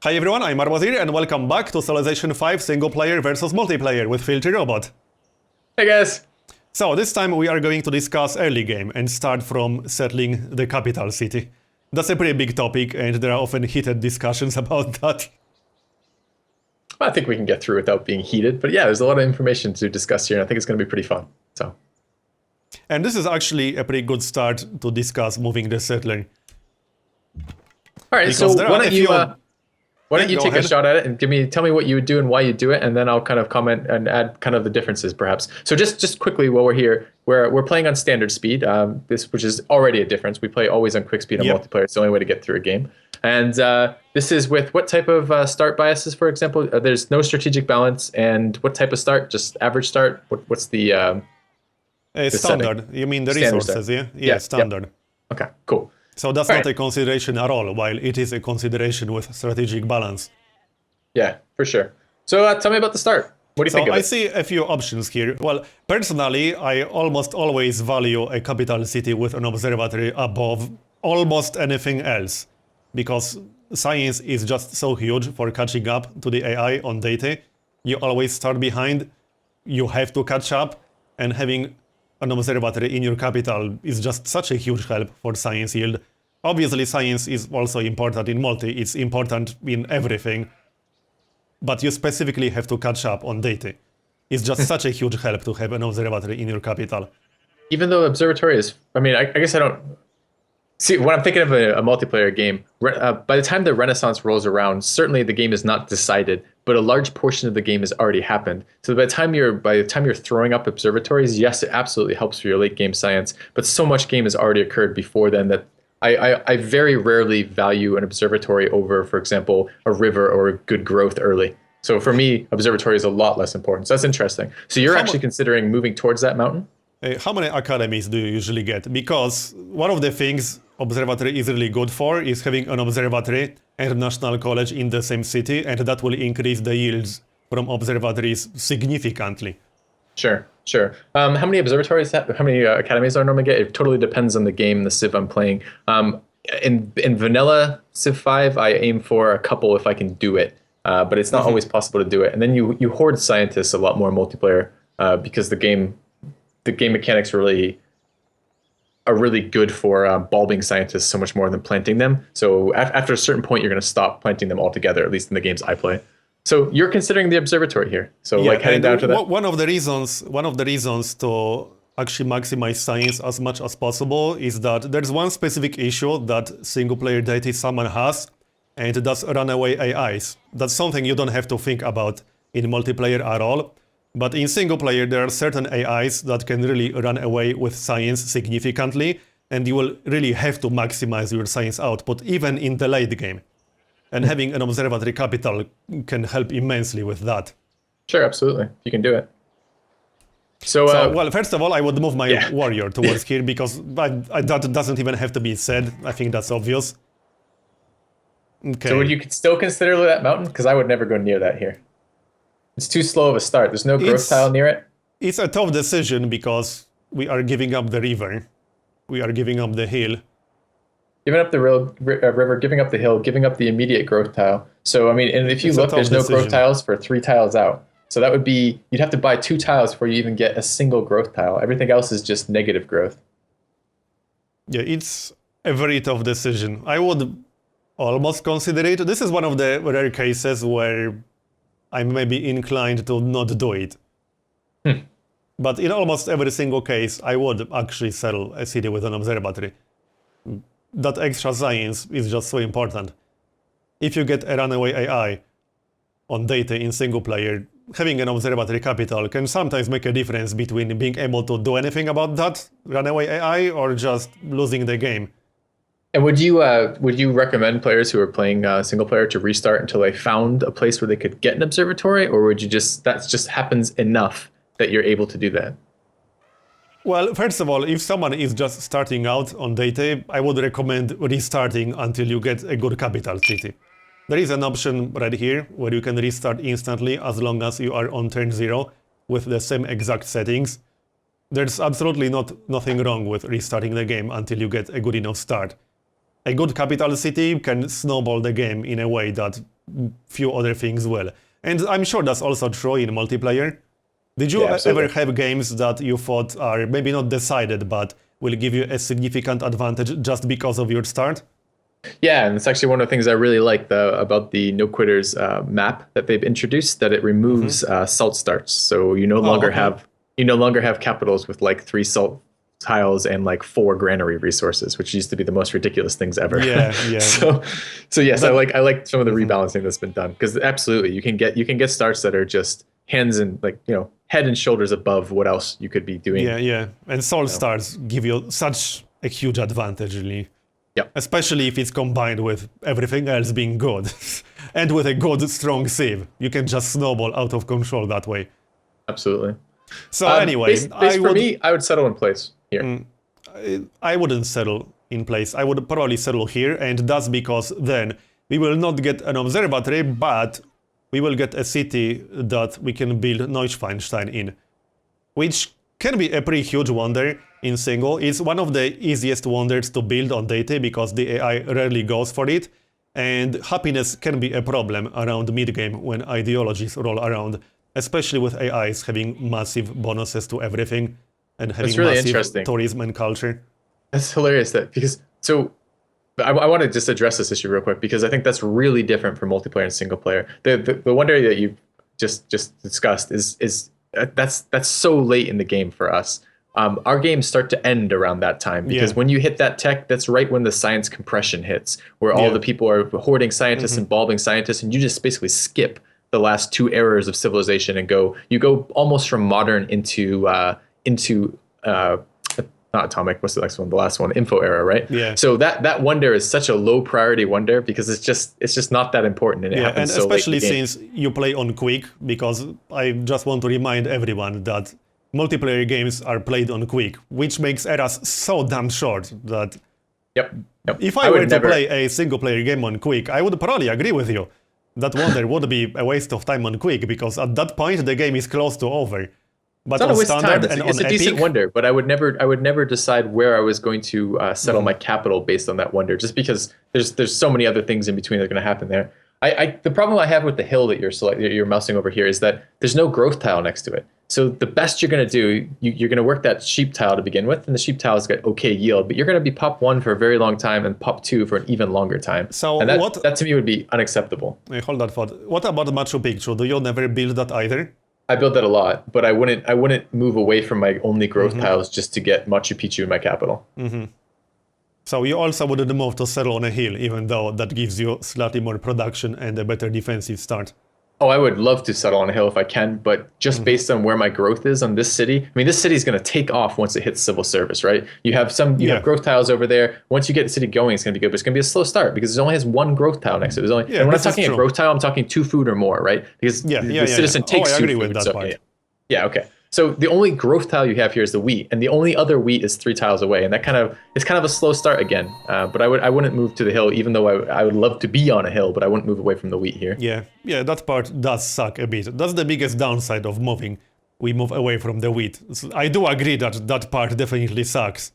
Hi everyone, I'm Marbozir and welcome back to Civilization 5 single player versus multiplayer with FilthyRobot. Hey guys! So this time we are going to discuss early game and start from settling the capital city. That's a pretty big topic and there are often heated discussions about that. I think we can get through without being heated, but yeah, there's a lot of information to discuss here and I think it's going to be pretty fun. And this is actually a pretty good start to discuss moving the settler. Alright, Because so there why are a don't you, few- why don't you go take a ahead. shot at it and tell me what you would do and why you do it, and then I'll kind of comment and add kind of the differences perhaps. So just quickly while we're here, we're playing on standard speed, which is already a difference. We play always on quick speed on Yep. multiplayer. It's the only way to get through a game. And this is with what type of start biases, for example? There's no strategic balance, and what type of start? Just average start? What's the Standard, you mean the Standard resources, set. yeah? Yeah, Standard. Okay, cool. So that's All not right. a consideration at all, while it is a consideration with strategic balance. Yeah, for sure. So tell me about the start. What do you So think of I it? see a few options here. Well, personally, I almost always value a capital city with an observatory above almost anything else, because science is just so huge for catching up to the AI on data. You always start behind, you have to catch up, and having an observatory in your capital is just such a huge help for science yield. Obviously, science is also important in multi, it's important in everything, but you specifically have to catch up on data. It's just such a huge help to have an observatory in your capital. Even though observatory is, I guess I don't see when I'm thinking of a multiplayer game. By the time the Renaissance rolls around, certainly the game is not decided, but a large portion of the game has already happened. So by the time you're throwing up observatories, yes, it absolutely helps for your late game science. But so much game has already occurred before then that I very rarely value an observatory over, for example, a river or a good growth early. So for me, observatory is a lot less important. So that's interesting. So you're How actually mu- considering moving towards that mountain? How many academies do you usually get? Because one of the things observatory is really good for is having an observatory and national college in the same city, and that will increase the yields from observatories significantly. Sure. How many observatories, how many academies do I normally get? It totally depends on the game, the Civ I'm playing. In vanilla Civ 5, I aim for a couple if I can do it, but it's not always possible to do it. And then you hoard scientists a lot more in multiplayer because the game mechanics are really good for bulbing scientists so much more than planting them. So after a certain point, you're going to stop planting them altogether, at least in the games I play. So you're considering the observatory here. So like heading and down to that. one of the reasons to actually maximize science as much as possible is that there's one specific issue that single player data someone has, and that's runaway AIs. That's something you don't have to think about in multiplayer at all. But in single player, there are certain AIs that can really run away with science significantly, and you will really have to maximize your science output even in the late game. And having an observatory capital can help immensely with that. Sure, absolutely. You can do it. So, Well, first of all, I would move my yeah. warrior towards here because that doesn't even have to be said. I think that's obvious. Okay. so would you still consider that mountain? Because I would never go near that here. It's too slow of a start. There's no growth It's- tile near it. It's a tough decision because we are giving up the river. We are giving up the hill. Giving up the river, giving up the hill, giving up the immediate growth tile. So, I mean, and if you It's a look, tough there's no growth decision. tiles for 3 tiles out. So that would be, you'd have to buy 2 tiles before you even get a single growth tile. Everything else is just negative growth. Yeah, it's a very tough decision. I would almost consider it. This is one of the rare cases where I'm maybe inclined to not do it. But in almost every single case, I would actually settle a city with an observatory. That extra science is just so important. If you get a runaway AI on data in single player, having an observatory capital can sometimes make a difference between being able to do anything about that runaway AI or just losing the game. And would you recommend players who are playing single player to restart until they found a place where they could get an observatory, or would you that just happens enough that you're able to do that? Well, first of all, if someone is just starting out on data, I would recommend restarting until you get a good capital city. There is an option right here where you can restart instantly as long as you are on turn 0 with the same exact settings. There's absolutely nothing wrong with restarting the game until you get a good enough start. A good capital city can snowball the game in a way that few other things well. And I'm sure that's also true in multiplayer. Did you Yeah, absolutely. ever have games that you thought are maybe not decided, but will give you a significant advantage just because of your start? Yeah, and it's actually one of the things I really like about the No Quitters map that they've introduced, that it removes salt starts. So you no Oh, longer okay. have capitals with like 3 salt tiles and like 4 granary resources, which used to be the most ridiculous things ever. Yeah, yeah. So yes, That, I like some of the rebalancing that's been done, because absolutely you can get starts that are just hands and like, head and shoulders above what else you could be doing. yeah, yeah. And soul stars give you such a huge advantage, really. Yep. Especially if it's combined with everything else being good. And with a good, strong save. You can just snowball out of control that way. Absolutely. So anyway, base for me, I would settle in place here. I wouldn't settle in place. I would probably settle here, and that's because then we will not get an observatory, but we will get a city that we can build Neuschwanstein in, which can be a pretty huge wonder in single. It's one of the easiest wonders to build on DayT because the AI rarely goes for it, and happiness can be a problem around mid-game when ideologies roll around, especially with AIs having massive bonuses to everything and having really massive interesting. tourism and culture. That's hilarious I want to just address this issue real quick, because I think that's really different from multiplayer and single player. The wonder that you just discussed is that's so late in the game for us. Our games start to end around that time, because when you hit that tech, that's right when the science compression hits, where all the people are hoarding scientists and bulbing scientists, and you just basically skip the last 2 eras of civilization and you go almost from modern into not atomic, what's the next one? The last one, info era, right? Yeah. So that wonder is such a low priority wonder, because it's just not that important, and it happens and so late in especially the game. since you play on quick, because I just want to remind everyone that multiplayer games are played on quick, which makes eras so damn short that Yep. if I were would to never play a single player game on quick, I would probably agree with you. That wonder would be a waste of time on quick, because at that point the game is close to over. But It's not on a waste of standard time. and It's on a decent epic, wonder, but I would never decide where I was going to settle my capital based on that wonder, just because there's so many other things in between that are going to happen there. The problem I have with the hill that you're mousing over here is that there's no growth tile next to it. So the best you're going to do, you're going to work that sheep tile to begin with, and the sheep tile's got okay yield, but you're going to be pop 1 for a very long time and pop 2 for an even longer time. So and that to me would be unacceptable. hold that thought. What about Machu Picchu? Do you never build that either? I build that a lot, but I wouldn't move away from my only growth tiles just to get Machu Picchu in my capital. So you also wouldn't move to settle on a hill, even though that gives you slightly more production and a better defensive start. Oh, I would love to settle on a hill if I can, but just based on where my growth is on this city, I mean, this city is going to take off once it hits civil service, right? You have have growth tiles over there. Once you get the city going, it's going to be good, but it's going to be a slow start because it only has 1 growth tile next to it. And when I'm talking a growth tile, I'm talking 2 food or more, right? Because the citizen takes 2 agree food. with that part. Yeah, okay. So the only growth tile you have here is the wheat, and the only other wheat is 3 tiles away, and it's kind of a slow start again. But I wouldn't move to the hill, even though I would love to be on a hill, but I wouldn't move away from the wheat here. Yeah, that part does suck a bit. That's the biggest downside of moving. We move away from the wheat. So I do agree that that part definitely sucks.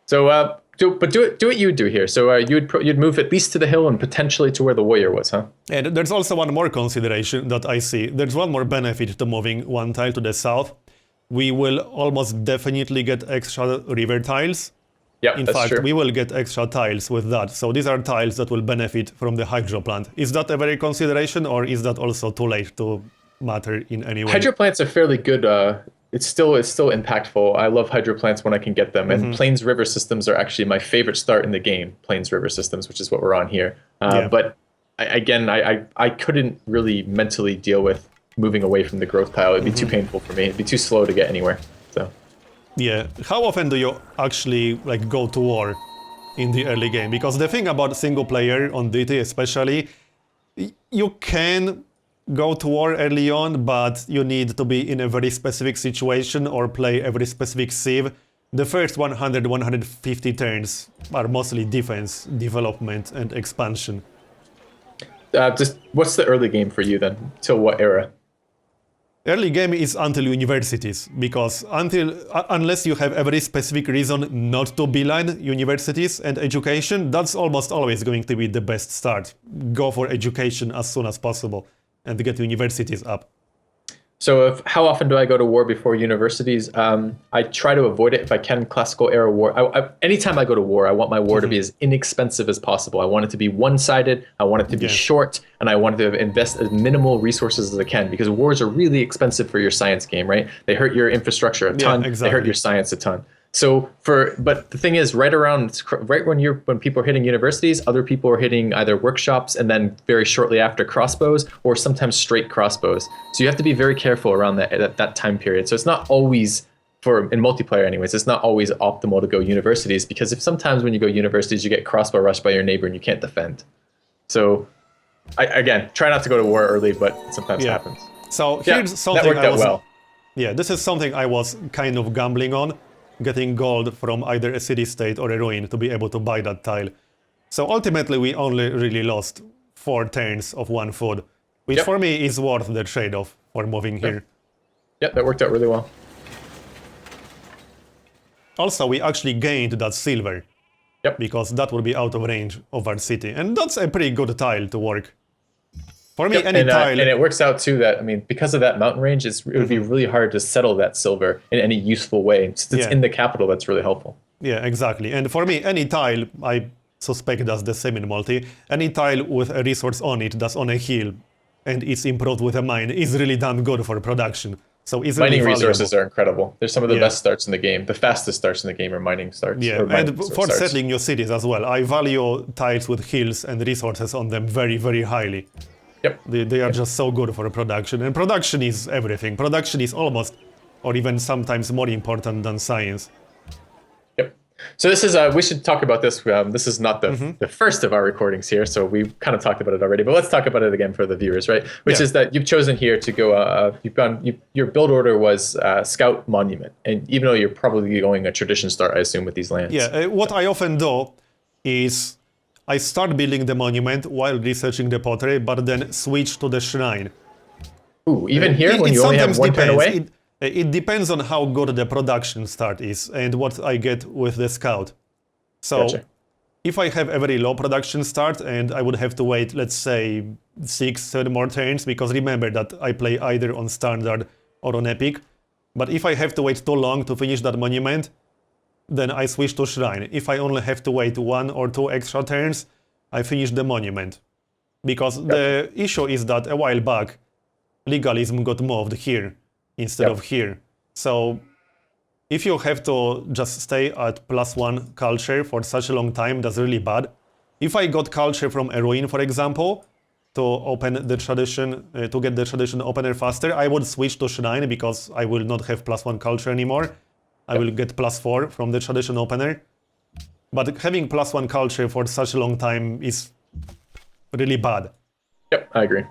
So, but do what you would do here. So you'd move at least to the hill and potentially to where the warrior was, huh? And there's also one more consideration that I see. There's one more benefit to moving 1 tile to the south. We will almost definitely get extra river tiles. Yeah, In that's fact, true. we will get extra tiles with that. So these are tiles that will benefit from the hydro plant. Is that a very consideration, or is that also too late to matter in any way? Hydro plants are fairly good. It's still impactful. I love hydro plants when I can get them. And Plains River systems are actually my favorite start in the game. Plains River systems, which is what we're on here. But I couldn't really mentally deal with moving away from the growth tile. It'd be too painful for me. It'd be too slow to get anywhere. So. Yeah, how often do you actually go to war in the early game? Because the thing about single player on DT especially, you can go to war early on, but you need to be in a very specific situation or play a very specific civ. The first 100-150 turns are mostly defense, development, and expansion. Just what's the early game for you then? Till what era? Early game is until universities, because unless you have a very specific reason not to beeline universities and education, that's almost always going to be the best start. Go for education as soon as possible and get universities up. So how often do I go to war before universities? I try to avoid it if I can. Classical era war. Anytime I go to war, I want my war to be as inexpensive as possible. I want it to be one-sided. I want it to be short, and I want to invest as minimal resources as I can, because wars are really expensive for your science game, right? They hurt your infrastructure a ton. Exactly. They hurt your science a ton. So but the thing is, right when people are hitting universities, other people are hitting either workshops and then very shortly after crossbows, or sometimes straight crossbows. So you have to be very careful around that time period. So it's not always, in multiplayer anyways, it's not always optimal to go universities, because if sometimes when you go universities, you get crossbow rushed by your neighbor and you can't defend. So again, try not to go to war early, but it sometimes happens. So here's something that worked out well. Yeah, this is something I was kind of gambling on. Getting gold from either a city-state or a ruin to be able to buy that tile. So ultimately we only really lost 4 turns of 1 food, which for me is worth the trade-off for moving here. Yep, that worked out really well. Also, we actually gained that silver, because that would be out of range of our city, and that's a pretty good tile to work. For me, any tile... and it works out too that, because of that mountain range, it would be really hard to settle that silver in any useful way. Since it's in the capital, that's really helpful. Yeah, exactly. And for me, any tile, I suspect that's the same in multi, any tile with a resource on it that's on a hill and is improved with a mine is really damn good for production. So it's mining really resources are incredible. They're some of the best starts in the game. The fastest starts in the game are mining starts. Yeah, and for settling new cities as well. I value tiles with hills and resources on them very, very highly. Yep. They are just so good for production, and production is everything. Production is almost, or even sometimes more important than science. Yep. So this is, we should talk about this. This is not the first of our recordings here, so we kind of talked about it already, but let's talk about it again for the viewers, right? Which is that you've chosen here to go, your build order was Scout Monument, and even though you're probably going a tradition start, I assume, with these lands. Yeah, what I often do is I start building the monument while researching the pottery, but then switch to the shrine. Ooh, even here, when you only have one turn away? It depends on how good the production start is and what I get with the scout. So, if I have a very low production start and I would have to wait, let's say, 6-7 more turns, because remember that I play either on standard or on epic, but if I have to wait too long to finish that monument, then I switch to shrine. If I only have to wait 1 or 2 extra turns, I finish the monument. Because the issue is that a while back, legalism got moved here instead of here. So if you have to just stay at +1 culture for such a long time, that's really bad. If I got culture from a ruin, for example, to open the tradition, to get the tradition opener faster, I would switch to shrine, because I will not have +1 culture anymore. I will get +4 from the tradition opener. But having +1 culture for such a long time is really bad. Yep, I agree.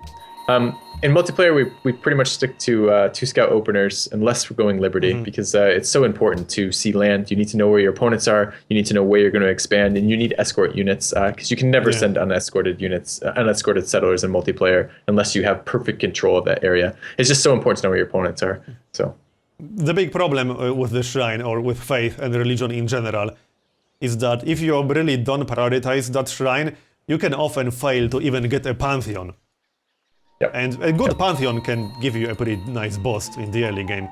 In multiplayer, we pretty much stick to 2 scout openers unless we're going Liberty, because it's so important to see land. You need to know where your opponents are. You need to know where you're going to expand, and you need escort units, because you can never send unescorted units, unescorted settlers in multiplayer unless you have perfect control of that area. It's just so important to know where your opponents are. So. The big problem with the shrine, or with faith and religion in general, is that if you really don't prioritize that shrine, you can often fail to even get a pantheon. And a good pantheon can give you a pretty nice boost in the early game.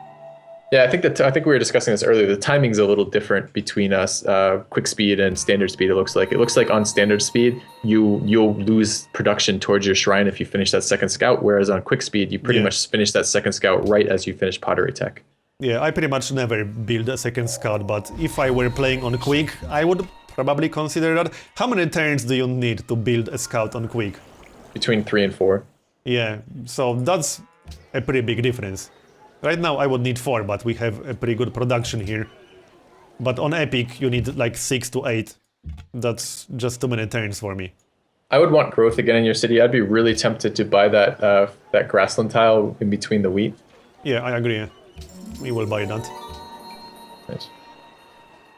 Yeah, I think we were discussing this earlier. The timing's a little different between us, quick speed and standard speed. It looks like on standard speed, you'll lose production towards your shrine if you finish that second scout, whereas on quick speed, you pretty much finish that second scout right as you finish pottery tech. Yeah, I pretty much never build a second scout, but if I were playing on quick, I would probably consider that. How many turns do you need to build a scout on quick? Between 3 and 4. Yeah, so that's a pretty big difference. Right now I would need 4, but we have a pretty good production here. But on epic you need like 6 to 8. That's just too many turns for me. I would want growth again in your city. I'd be really tempted to buy that grassland tile in between the wheat. Yeah, I agree. We will buy that. Nice.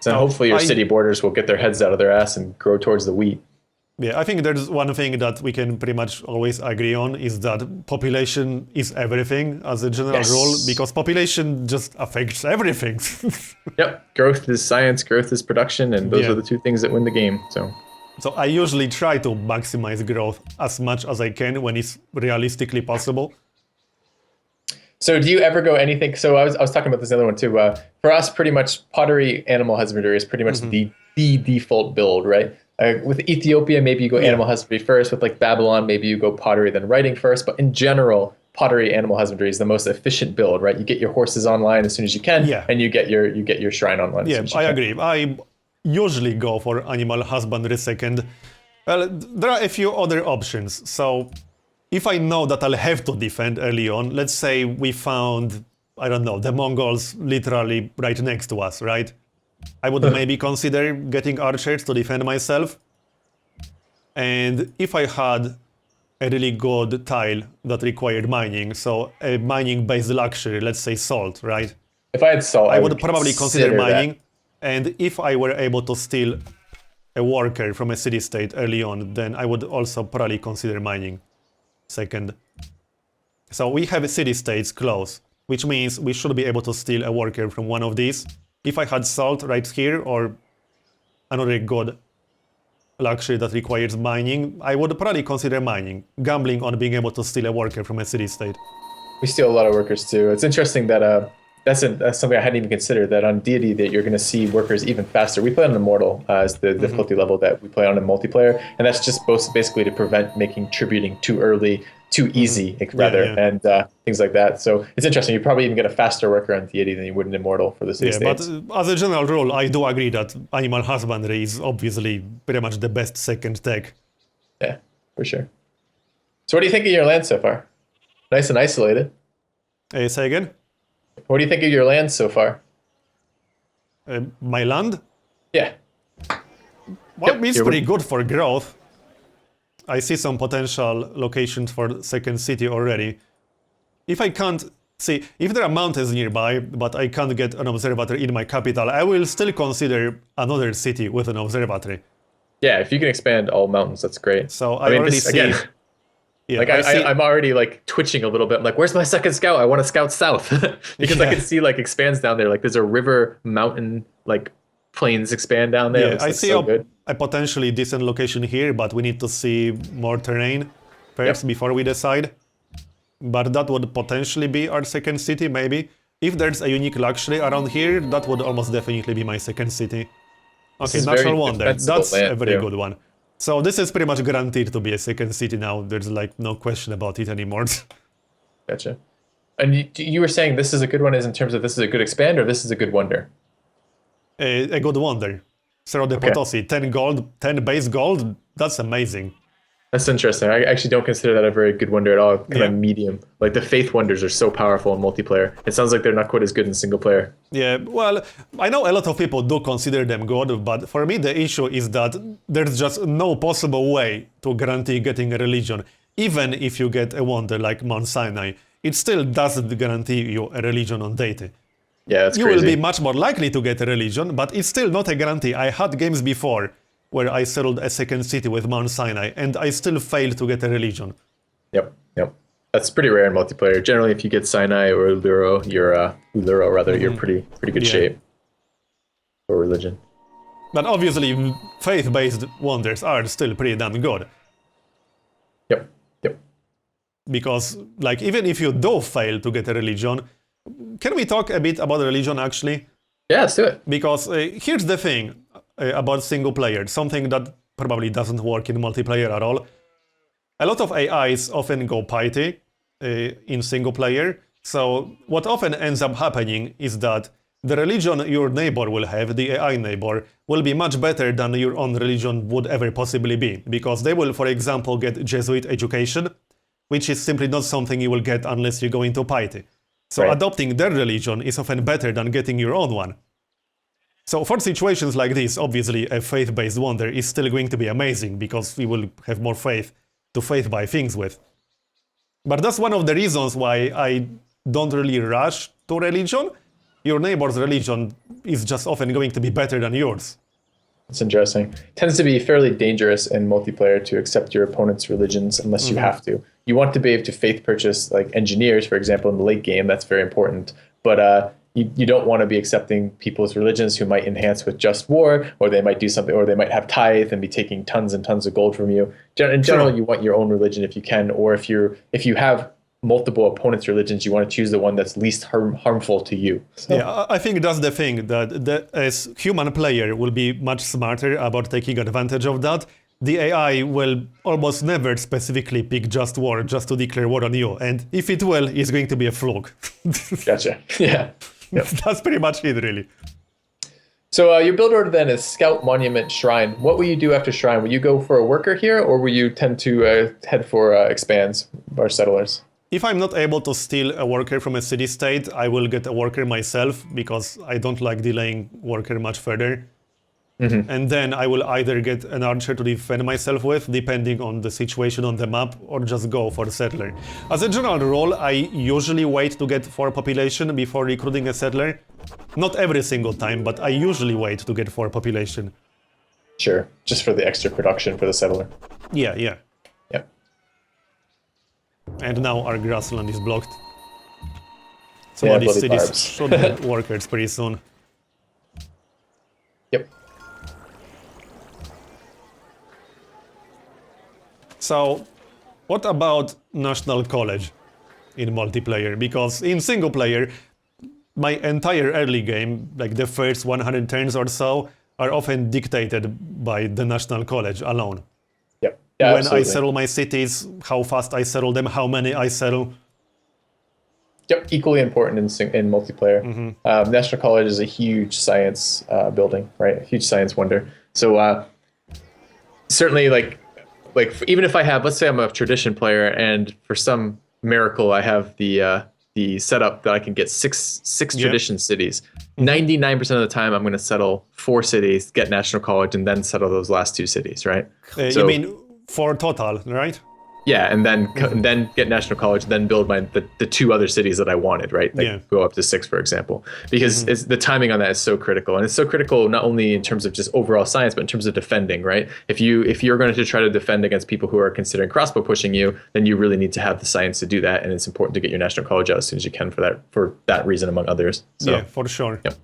So hopefully your city borders will get their heads out of their ass and grow towards the wheat. Yeah, I think there's one thing that we can pretty much always agree on is that population is everything as a general rule, because population just affects everything. Yep. Growth is science, growth is production, and those Yeah. are the two things that win the game. So I usually try to maximize growth as much as I can when it's realistically possible. So do you ever go anything? So I was talking about this other one too. For us, pretty much pottery, animal husbandry is pretty much the default build, right? With Ethiopia, maybe you go animal husbandry first. With like Babylon, maybe you go pottery, then writing first. But in general, pottery, animal husbandry is the most efficient build, right? You get your horses online as soon as you can, and you get your shrine online. Yeah, I agree. I usually go for animal husbandry second. Well, there are a few other options. So if I know that I'll have to defend early on, let's say we found, I don't know, the Mongols literally right next to us, right? I would maybe consider getting archers to defend myself. And if I had a really good tile that required mining, so a mining-based luxury, let's say salt, right? If I had salt, I would probably consider mining. That. And if I were able to steal a worker from a city-state early on, then I would also probably consider mining second. So we have city-states close, which means we should be able to steal a worker from one of these. If I had salt right here, or another good luxury that requires mining, I would probably consider mining, gambling on being able to steal a worker from a city-state. We steal a lot of workers too. It's interesting that that's something I hadn't even considered, that on Deity that you're going to see workers even faster. We play on Immortal as the difficulty level that we play on in multiplayer, and that's just basically to prevent making tributing too early, too easy, and things like that. So it's interesting. You probably even get a faster worker on Deity than you would in Immortal for the city states. But as a general rule, I do agree that animal husbandry is obviously pretty much the best second tech. Yeah, for sure. So what do you think of your land so far? Nice and isolated. Say again? What do you think of your land so far? My land? Yeah. Well, it's pretty good for growth. I see some potential locations for second city already. If I can't see, if there are mountains nearby, but I can't get an observatory in my capital, I will still consider another city with an observatory. Yeah, if you can expand all mountains, that's great. So I mean, already see. Again, yeah, like I'm already like twitching a little bit. I'm like, where's my second scout? I want to scout south because I can see like expands down there. Like there's a river, mountain, like plains expand down there. Yeah, I see a potentially decent location here, but we need to see more terrain first before we decide. But that would potentially be our second city, maybe. If there's a unique luxury around here, that would almost definitely be my second city. Okay, Natural Wonder. That's a very good one. So this is pretty much guaranteed to be a second city now. There's like no question about it anymore. Gotcha. And you were saying this is a good one is in terms of this is a good expand or this is a good wonder? A good wonder. Cerro de Potosi, 10 gold, 10 base gold. That's amazing. That's interesting. I actually don't consider that a very good wonder at all. Kind of medium. Like the faith wonders are so powerful in multiplayer. It sounds like they're not quite as good in single player. Yeah, well, I know a lot of people do consider them good, but for me the issue is that there's just no possible way to guarantee getting a religion. Even if you get a wonder like Mount Sinai, it still doesn't guarantee you a religion on deity. Yeah, that's you crazy. will be much more likely to get a religion, but it's still not a guarantee. I had games before where I settled a second city with Mount Sinai, and I still failed to get a religion. Yep. That's pretty rare in multiplayer. Generally, if you get Sinai or Uluro, you're pretty good shape for religion. But obviously, faith-based wonders are still pretty damn good. Yep. Because, like, even if you do fail to get a religion, can we talk a bit about religion, actually? Yeah, let's do it. Because here's the thing about single player, something that probably doesn't work in multiplayer at all. A lot of AIs often go piety in single player, so what often ends up happening is that the religion your neighbor will have, the AI neighbor, will be much better than your own religion would ever possibly be, because they will, for example, get Jesuit education, which is simply not something you will get unless you go into piety. So adopting their religion is often better than getting your own one. So for situations like this, obviously a faith-based wonder is still going to be amazing because we will have more faith to faith-buy things with. But that's one of the reasons why I don't really rush to religion. Your neighbor's religion is just often going to be better than yours. It's interesting. Tends to be fairly dangerous in multiplayer to accept your opponent's religions unless you have to. You want to be able to faith purchase like engineers, for example, in the late game. That's very important. But you don't want to be accepting people's religions who might enhance with just war, or they might do something, or they might have tithe and be taking tons and tons of gold from you. In general, you want your own religion if you can, or if you have multiple opponents' religions, you want to choose the one that's least harmful to you. So. Yeah, I think that's the thing, that as human player will be much smarter about taking advantage of that. The AI will almost never specifically pick just war, just to declare war on you. And if it will, it's going to be a fluke. Gotcha. Yeah. Yep. That's pretty much it, really. So your build order then is Scout, Monument, Shrine. What will you do after Shrine? Will you go for a worker here, or will you tend to head for expands or settlers? If I'm not able to steal a worker from a city-state, I will get a worker myself, because I don't like delaying worker much further. And then I will either get an archer to defend myself with, depending on the situation on the map, or just go for a settler. As a general rule, I usually wait to get 4 population before recruiting a settler. Not every single time, but I usually wait to get 4 population. Sure, just for the extra production for the settler. Yeah. Yep. And now our grassland is blocked. So Yeah, all these bloody cities barbs. should have workers pretty soon. Yep. So, what about National College in multiplayer? Because in single player, my entire early game, like the first 100 turns or so, are often dictated by the National College alone. Yep. Yeah, When absolutely. I settle my cities, how fast I settle them, how many I settle. Yep, equally important in multiplayer. National College is a huge science building, right? A huge science wonder. So certainly, like even if I have, let's say I'm a tradition player, and for some miracle I have the setup that I can get six tradition cities. 99% of the time, I'm going to settle 4 cities, get National College, and then settle those last 2 cities, right? You mean 4 total, right? Yeah, and then get National College, then build the 2 other cities that I wanted, right? Like go up to 6, for example, because the timing on that is so critical, and it's so critical not only in terms of just overall science, but in terms of defending, right? If you're going to try to defend against people who are considering crossbow pushing you, then you really need to have the science to do that, and it's important to get your National College out as soon as you can for that reason, among others. So, yeah, for sure. Yep.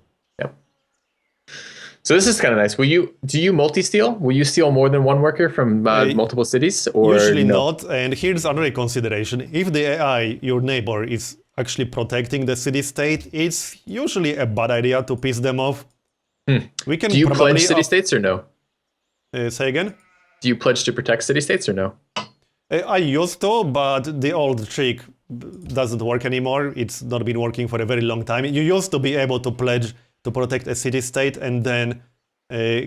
So this is kind of nice. Do you multi-steal? Will you steal more than one worker from multiple cities? Or usually no? not, and here's another consideration. If the AI, your neighbor, is actually protecting the city-state, it's usually a bad idea to piss them off. We can Do you probably pledge city-states or no? Say again? Do you pledge to protect city-states or no? I used to, but the old trick doesn't work anymore. It's not been working for a very long time. You used to be able to pledge to protect a city-state and then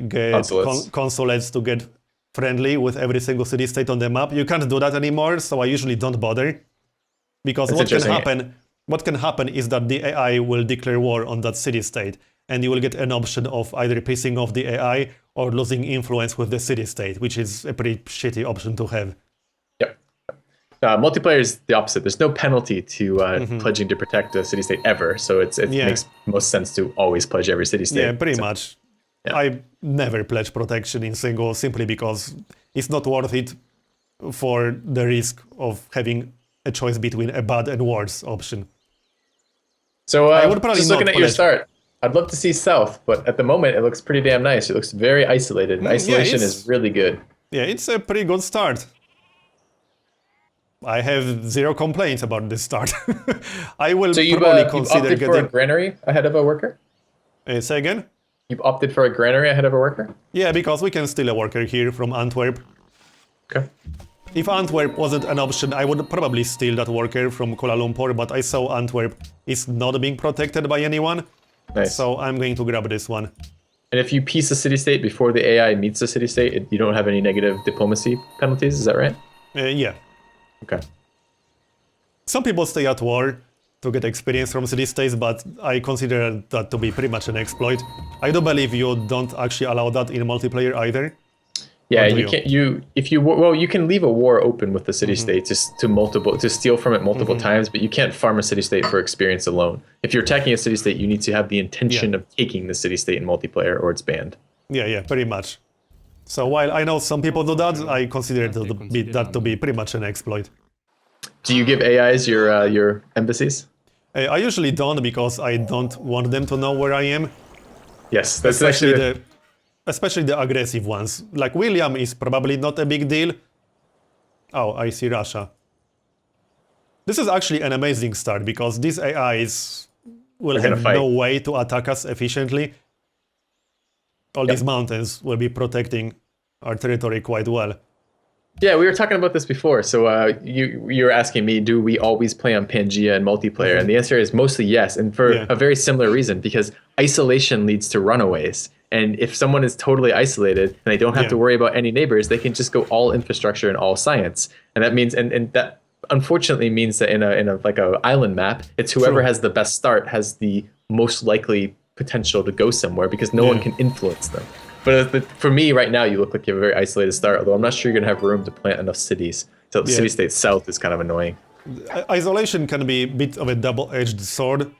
get consulates to get friendly with every single city-state on the map. You can't do that anymore, so I usually don't bother. Because what can happen is that the AI will declare war on that city-state, and you will get an option of either pissing off the AI or losing influence with the city-state, which is a pretty shitty option to have. Multiplayer is the opposite. There's no penalty to pledging to protect a city-state ever, so it makes most sense to always pledge every city-state. Yeah, pretty much. Yeah. I never pledge protection in single simply because it's not worth it for the risk of having a choice between a bad and worse option. So I would probably just not looking at your pledge. start, I'd love to see south, but at the moment it looks pretty damn nice. It looks very isolated. And isolation is really good. Yeah, it's a pretty good start. I have 0 complaints about this start. I will probably consider opted for a granary ahead of a worker? Say again? You've opted for a granary ahead of a worker? Yeah, because we can steal a worker here from Antwerp. Okay. If Antwerp wasn't an option, I would probably steal that worker from Kuala Lumpur, but I saw Antwerp is not being protected by anyone. Nice. So I'm going to grab this one. And if you piece a city-state before the AI meets the city-state, you don't have any negative diplomacy penalties, is that right? Yeah. Okay. Some people stay at war to get experience from city-states, but I consider that to be pretty much an exploit. I do believe you don't actually allow that in multiplayer either. Yeah, you can't. You can leave a war open with the city-state to steal from it multiple times, but you can't farm a city-state for experience alone. If you're attacking a city-state, you need to have the intention of taking the city-state in multiplayer, or it's banned. Yeah, pretty much. So while I know some people do that, I consider that to be pretty much an exploit. Do you give AIs your embassies? I usually don't because I don't want them to know where I am. Yes, that's actually Especially the aggressive ones. Like William is probably not a big deal. Oh, I see Russia. This is actually an amazing start because these AIs will have no way to attack us efficiently. All these mountains will be protecting our territory quite well. Yeah, we were talking about this before. So you were asking me, do we always play on Pangea and multiplayer? And the answer is mostly yes, and for a very similar reason, because isolation leads to runaways. And if someone is totally isolated and they don't have to worry about any neighbors, they can just go all infrastructure and all science. And that means, and that unfortunately means that in a like a island map, it's whoever has the best start has the most likely potential to go somewhere because no one can influence them. But for me right now, you look like you have a very isolated start, although I'm not sure you're going to have room to plant enough cities. So the city-state south is kind of annoying. Isolation can be a bit of a double-edged sword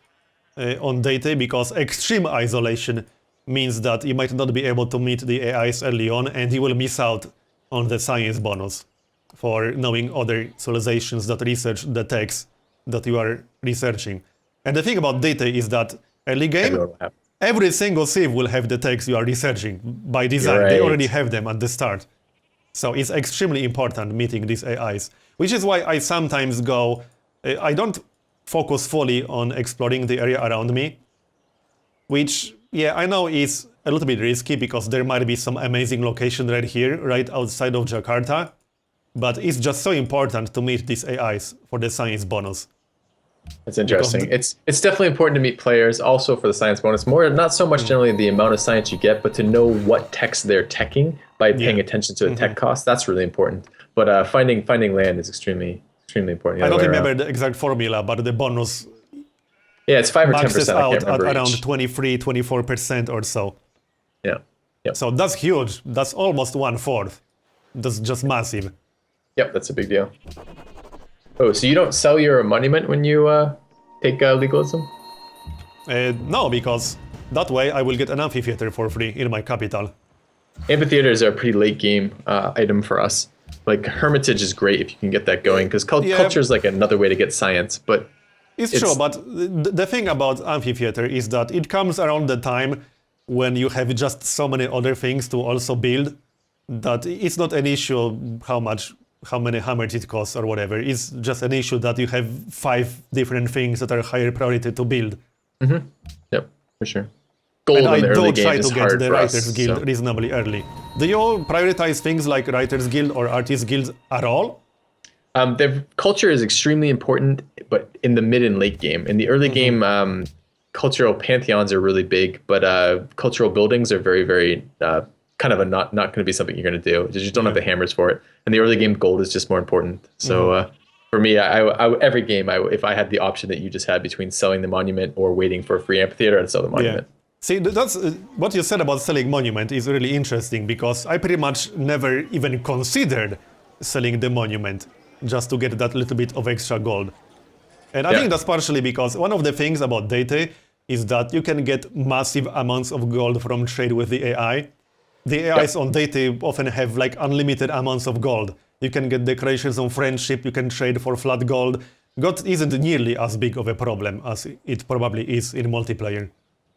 on data because extreme isolation means that you might not be able to meet the AIs early on and you will miss out on the science bonus for knowing other civilizations that research the techs that you are researching. And the thing about data is that early game, every single civ will have the techs you are researching by design. They already have them at the start. So it's extremely important meeting these AIs, which is why I sometimes go, I don't focus fully on exploring the area around me, which, yeah, I know is a little bit risky because there might be some amazing location right here, right outside of Jakarta, but it's just so important to meet these AIs for the science bonus. That's interesting. It's definitely important to meet players also for the science bonus. More, not so much generally the amount of science you get, but to know what techs they're teching by paying attention to the tech cost. That's really important. But finding land is extremely important. I don't remember the exact formula, but the bonus it's 5 or 10%. maxes I out can't remember at around each. 23, 24% or so. Yeah. Yep. So that's huge. That's almost 1/4. That's just massive. Yep, that's a big deal. Oh, so you don't sell your monument when you take legalism? No, because that way I will get an amphitheater for free in my capital. Amphitheaters are a pretty late game item for us. Like Hermitage is great if you can get that going, because culture is like another way to get science. But it's true, but the thing about amphitheater is that it comes around the time when you have just so many other things to also build that it's not an issue how many hammers it costs or whatever. It's just an issue that you have 5 different things that are higher priority to build. Mm-hmm. Yep, for sure. Gold and in the early game try is to hard get the for Writers us, Guild reasonably early. Do you prioritize things like Writers Guild or Artist Guilds at all? Their culture is extremely important, but in the mid and late game. In the early game, cultural pantheons are really big, but cultural buildings are very, very kind of not going to be something you're going to do. You just don't have the hammers for it. And the early game gold is just more important. So for me, every game, if I had the option that you just had between selling the monument or waiting for a free amphitheater, I'd sell the monument. See, that's what you said about selling monument is really interesting because I pretty much never even considered selling the monument just to get that little bit of extra gold. And I think that's partially because one of the things about data is that you can get massive amounts of gold from trade with the AI. The AIs on data often have like unlimited amounts of gold. You can get decorations on friendship, you can trade for flat gold. Gold isn't nearly as big of a problem as it probably is in multiplayer.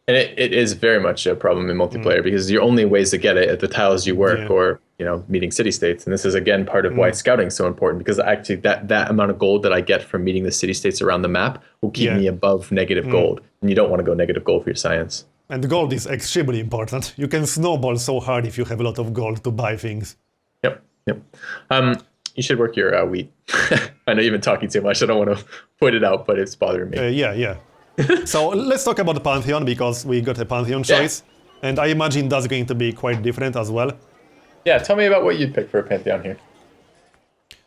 And it is very much a problem in multiplayer because your only ways to get it at the tiles you work or meeting city states. And this is again part of why scouting is so important, because actually that amount of gold that I get from meeting the city states around the map will keep me above negative gold. And you don't want to go negative gold for your science. And gold is extremely important. You can snowball so hard if you have a lot of gold to buy things. Yep. You should work your wheat. I know you've been talking too much. I don't want to point it out, but it's bothering me. Yeah. So let's talk about the Pantheon, because we got a Pantheon choice. And I imagine that's going to be quite different as well. Yeah, tell me about what you'd pick for a Pantheon here.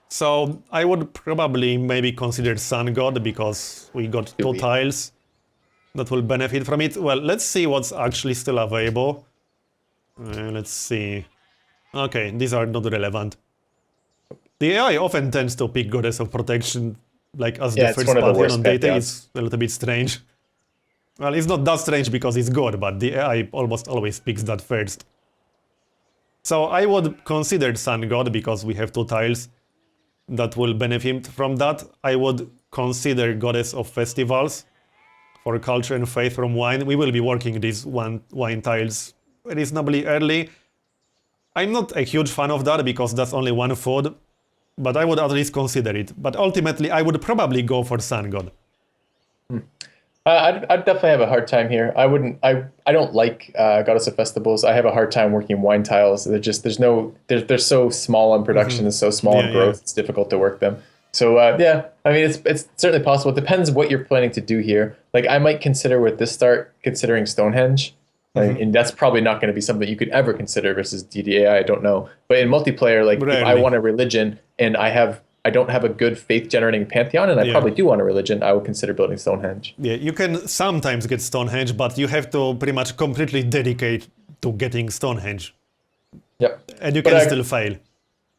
So I would probably maybe consider Sun God, because we got 2 tiles that will benefit from it. Well, let's see what's actually still available. Let's see. Okay, these are not relevant. The AI often tends to pick Goddess of Protection, like as the first Pantheon on data. It's a little bit strange. Well, it's not that strange because it's good, but the AI almost always picks that first. So I would consider Sun God because we have 2 tiles that will benefit from that. I would consider Goddess of Festivals for culture and faith from wine. We will be working these wine tiles reasonably early. I'm not a huge fan of that because that's only 1 food, but I would at least consider it. But ultimately, I would probably go for Sun God. I'd definitely have a hard time here. I don't like Goddess of Festivals. I have a hard time working wine tiles. They're so small in production and so small in growth. It's difficult to work them. So yeah, I mean it's certainly possible. It depends what you're planning to do here. Like I might consider with this start considering Stonehenge, and that's probably not going to be something you could ever consider versus DDAI. I don't know, but in multiplayer, like if I want a religion and I don't have a good faith generating pantheon, and I probably do want a religion, I would consider building Stonehenge. Yeah, you can sometimes get Stonehenge, but you have to pretty much completely dedicate to getting Stonehenge. Yep. And you can still fail.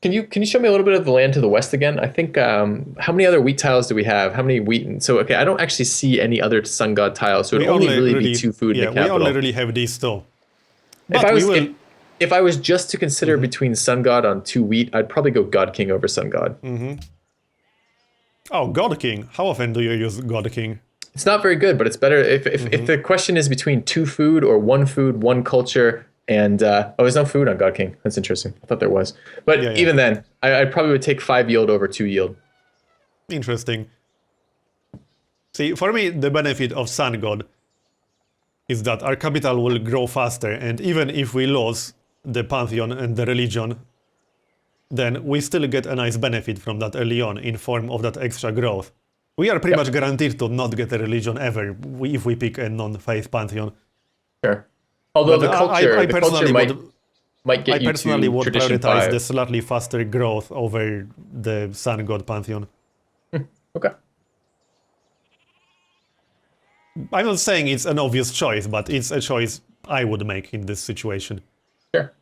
Can you show me a little bit of the land to the west again? I think how many other wheat tiles do we have? How many wheat? So okay, I don't actually see any other sun god tiles. So it would only really be 2 food in the capital. We only really have these 2. But if I was just to consider between Sun God on 2 wheat, I'd probably go God King over Sun God. Oh, God King. How often do you use God King? It's not very good, but it's better if the question is between 2 food or 1 food, 1 culture, and there's no food on God King. That's interesting. I thought there was. But even then, I probably would take 5 yield over 2 yield. Interesting. See, for me, the benefit of Sun God is that our capital will grow faster, and even if we lose the pantheon and the religion, then we still get a nice benefit from that early on in form of that extra growth. We are pretty much guaranteed to not get a religion ever if we pick a non-faith pantheon. Sure. Although the culture might get you to tradition 5. I personally would prioritize the slightly faster growth over the Sun God pantheon. Okay. I'm not saying it's an obvious choice, but it's a choice I would make in this situation. Sure.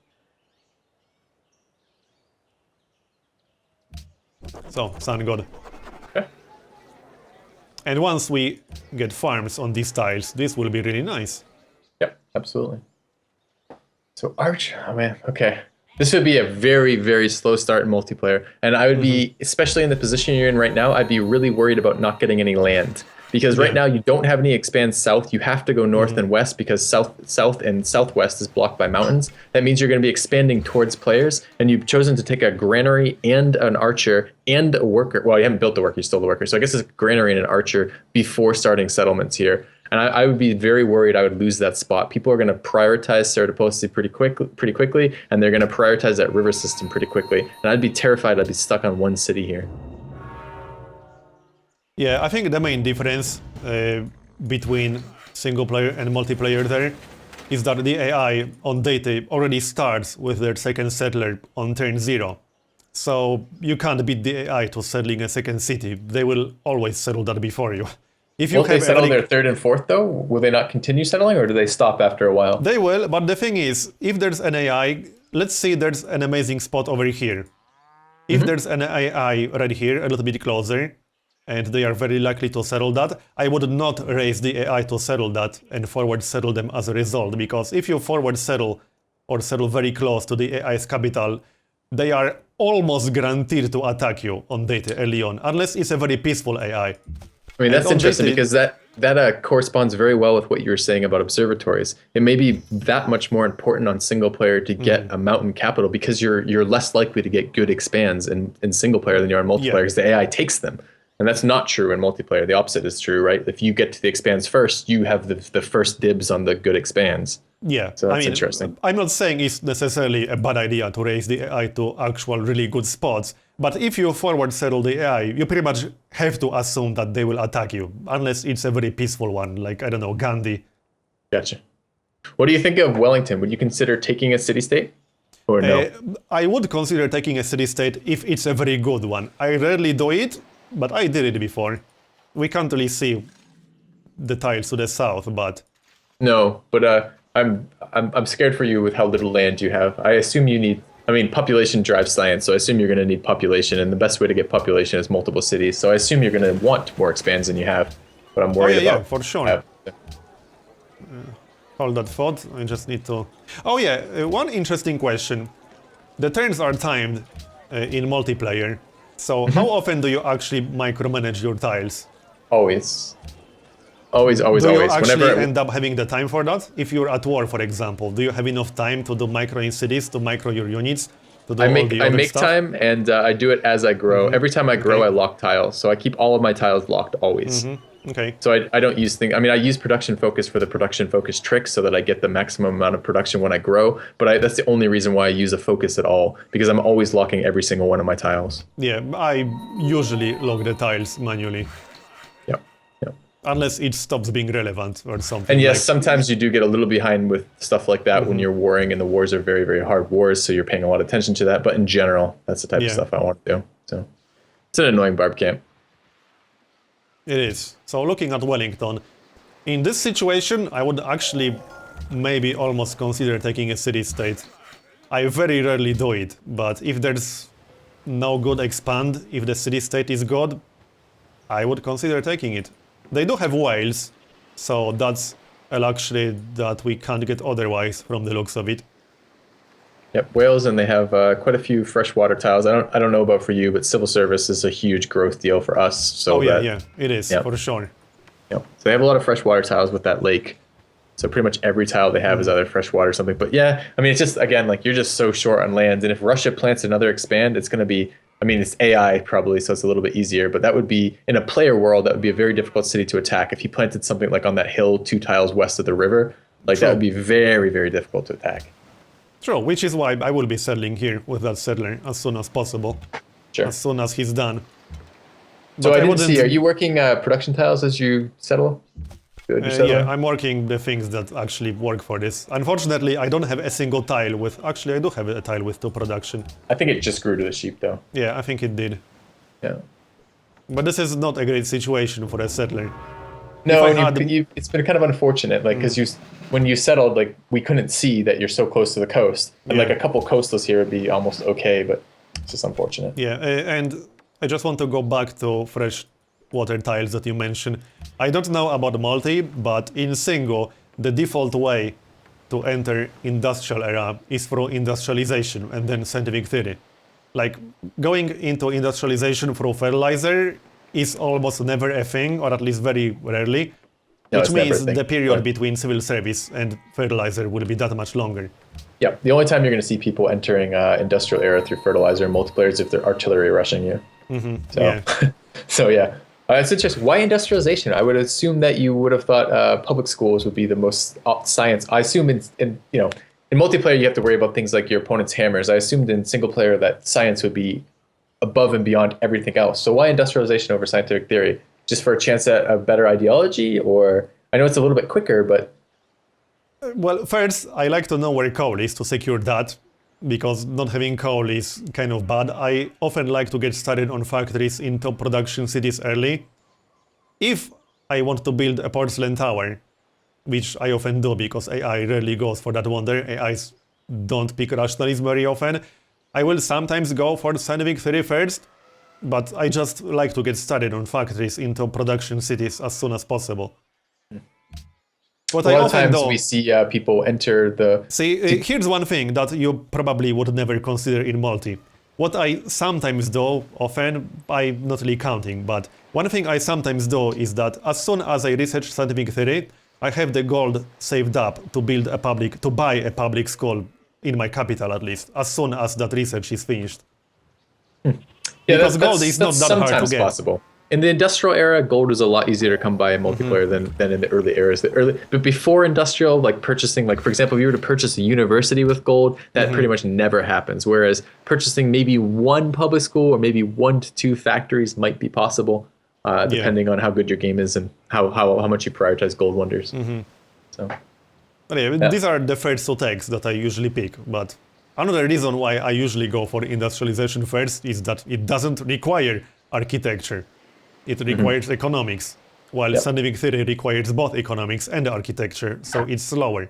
So, Sun God. Okay. And once we get farms on these tiles, this will be really nice. Yep, absolutely. So Arch, oh man, okay. This would be a very, very slow start in multiplayer. And I would be, especially in the position you're in right now, I'd be really worried about not getting any land. Because right now you don't have any expand south. You have to go north and west because south and southwest is blocked by mountains. That means you're going to be expanding towards players, and you've chosen to take a granary and an archer and a worker. Well, you haven't built the worker, you stole the worker. So I guess it's a granary and an archer before starting settlements here. And I would be very worried I would lose that spot. People are going to prioritize Ceratoposi pretty quickly, and they're going to prioritize that river system pretty quickly. And I'd be terrified I'd be stuck on one city here. Yeah, I think the main difference between single player and multiplayer there is that the AI on data already starts with their second settler on turn 0. So you can't beat the AI to settling a second city. They will always settle that before you. If you Won't they settle their 3rd and 4th though? Will they not continue settling, or do they stop after a while? They will, but the thing is, if there's an AI, let's say there's an amazing spot over here. If there's an AI right here, a little bit closer, and they are very likely to settle that, I would not raise the AI to settle that and forward settle them as a result, because if you forward settle or settle very close to the AI's capital, they are almost guaranteed to attack you on data early on, unless it's a very peaceful AI. I mean, that's interesting because that corresponds very well with what you were saying about observatories. It may be that much more important on single player to get a mountain capital because you're less likely to get good expands in single player than you are in multiplayer because the AI takes them. And that's not true in multiplayer. The opposite is true, right? If you get to the expands first, you have the first dibs on the good expands. Yeah, so that's interesting. I'm not saying it's necessarily a bad idea to raise the AI to actual really good spots, but if you forward settle the AI, you pretty much have to assume that they will attack you, unless it's a very peaceful one, like, I don't know, Gandhi. Gotcha. What do you think of Wellington? Would you consider taking a city-state? Or no? I would consider taking a city-state if it's a very good one. I rarely do it, but I did it before. We can't really see the tiles to the south, but... No, but I'm scared for you with how little land you have. I assume you need... I mean, population drives science, so I assume you're going to need population, and the best way to get population is multiple cities. So I assume you're going to want more expands than you have, but I'm worried about... Yeah, for sure. Hold that thought, I just need to... Oh yeah, one interesting question. the turns are timed in multiplayer. So how often do you actually micromanage your tiles? Always. Always. Do you actually Whenever end up having the time for that? If you're at war, for example, do you have enough time to do micro in cities, to micro your units, to do I all make the I other make stuff? time, and I do it as I grow. Every time I grow, Okay. I lock tiles, so I keep all of my tiles locked always. Okay. So I don't use things. I mean, I use production focus for the production focus trick so that I get the maximum amount of production when I grow. But that's the only reason why I use a focus at all, because I'm always locking every single one of my tiles. Yeah, I usually log the tiles manually, Yep. Yep. unless it stops being relevant or something. And yes, like, sometimes you do get a little behind with stuff like that when you're warring, and the wars are very, very hard wars, so you're paying a lot of attention to that. But in general, that's the type of Yeah. stuff I want to do. So it's an annoying barb camp. It is. So looking at Wellington, in this situation, I would actually maybe almost consider taking a city-state. I very rarely do it, but if there's no good expand, if the city-state is good, I would consider taking it. They do have whales, so that's a luxury that we can't get otherwise from the looks of it. Yep, whales, and they have quite a few freshwater tiles. I don't know about for you, but civil service is a huge growth deal for us. So Oh yeah, it is, Yep. for sure. Yep. So they have a lot of freshwater tiles with that lake. So pretty much every tile they have is either freshwater or something. But yeah, I mean, it's just, again, like you're just so short on land. And if Russia plants another expand, it's going to be, I mean, it's AI probably, so it's a little bit easier. But that would be, in a player world, that would be a very difficult city to attack. If he planted something like on that hill 2 tiles west of the river, like True. that would be very, very difficult to attack. True, which is why I will be settling here with that settler as soon as possible, Sure. as soon as he's done. So But I didn't wouldn't- see, are you working production tiles as you settle? Did you settle yeah, them? I'm working the things that actually work for this. Unfortunately, I don't have a single tile with... Actually, I do have a tile with 2 production. I think it just grew to the sheep, though. Yeah, I think it did. Yeah. But this is not a great situation for a settler. No, If I and had- it's been kind of unfortunate, like, because when you settled, like, we couldn't see that you're so close to the coast. And, like, Yeah. a couple coastals here would be almost okay, but it's just unfortunate. Yeah, and I just want to go back to fresh water tiles that you mentioned. I don't know about multi, but in single, the default way to enter industrial era is through industrialization and then scientific theory. Like, going into industrialization through fertilizer is almost never a thing, or at least very rarely, No, which it's never a means thing. the period Yeah. between civil service and fertilizer will be that much longer. Yeah, the only time you're going to see people entering industrial era through fertilizer and multiplayer is if they're artillery rushing you. So, Yeah. so yeah. It's interesting. Why industrialization? I would assume that you would have thought public schools would be the most science. I assume in multiplayer you have to worry about things like your opponent's hammers. I assumed in single player that science would be above and beyond everything else. So why industrialization over scientific theory? Just for a chance at a better ideology, or I know it's a little bit quicker, but Well, first, I like to know where coal is to secure that, because not having coal is kind of bad. I often like to get started on factories in top production cities early. If I want to build a porcelain tower, which I often do because AI rarely goes for that wonder, AIs don't pick rationalism very often, I will sometimes go for scientific theory first, but I just like to get started on factories into production cities as soon as possible. What a I lot of often times do, we see people enter the. see, here's one thing that you probably would never consider in multi. What I sometimes do, often, I'm not really counting, but one thing I sometimes do is that as soon as I research scientific theory, I have the gold saved up to buy a public school in my capital at least, as soon as that research is finished. Yeah, Because gold is not that's that hard to sometimes get. possible. In the industrial era, gold is a lot easier to come by in multiplayer than in the early eras. But before industrial, like purchasing, like for example, if you were to purchase a university with gold, that pretty much never happens. Whereas purchasing maybe one public school or maybe 1 to 2 factories might be possible, depending on how good your game is and how much you prioritize gold wonders. So. But yeah, these are the first 2 tags that I usually pick, but another reason why I usually go for industrialization first is that it doesn't require architecture. It requires economics, while scientific theory requires both economics and architecture, so it's slower.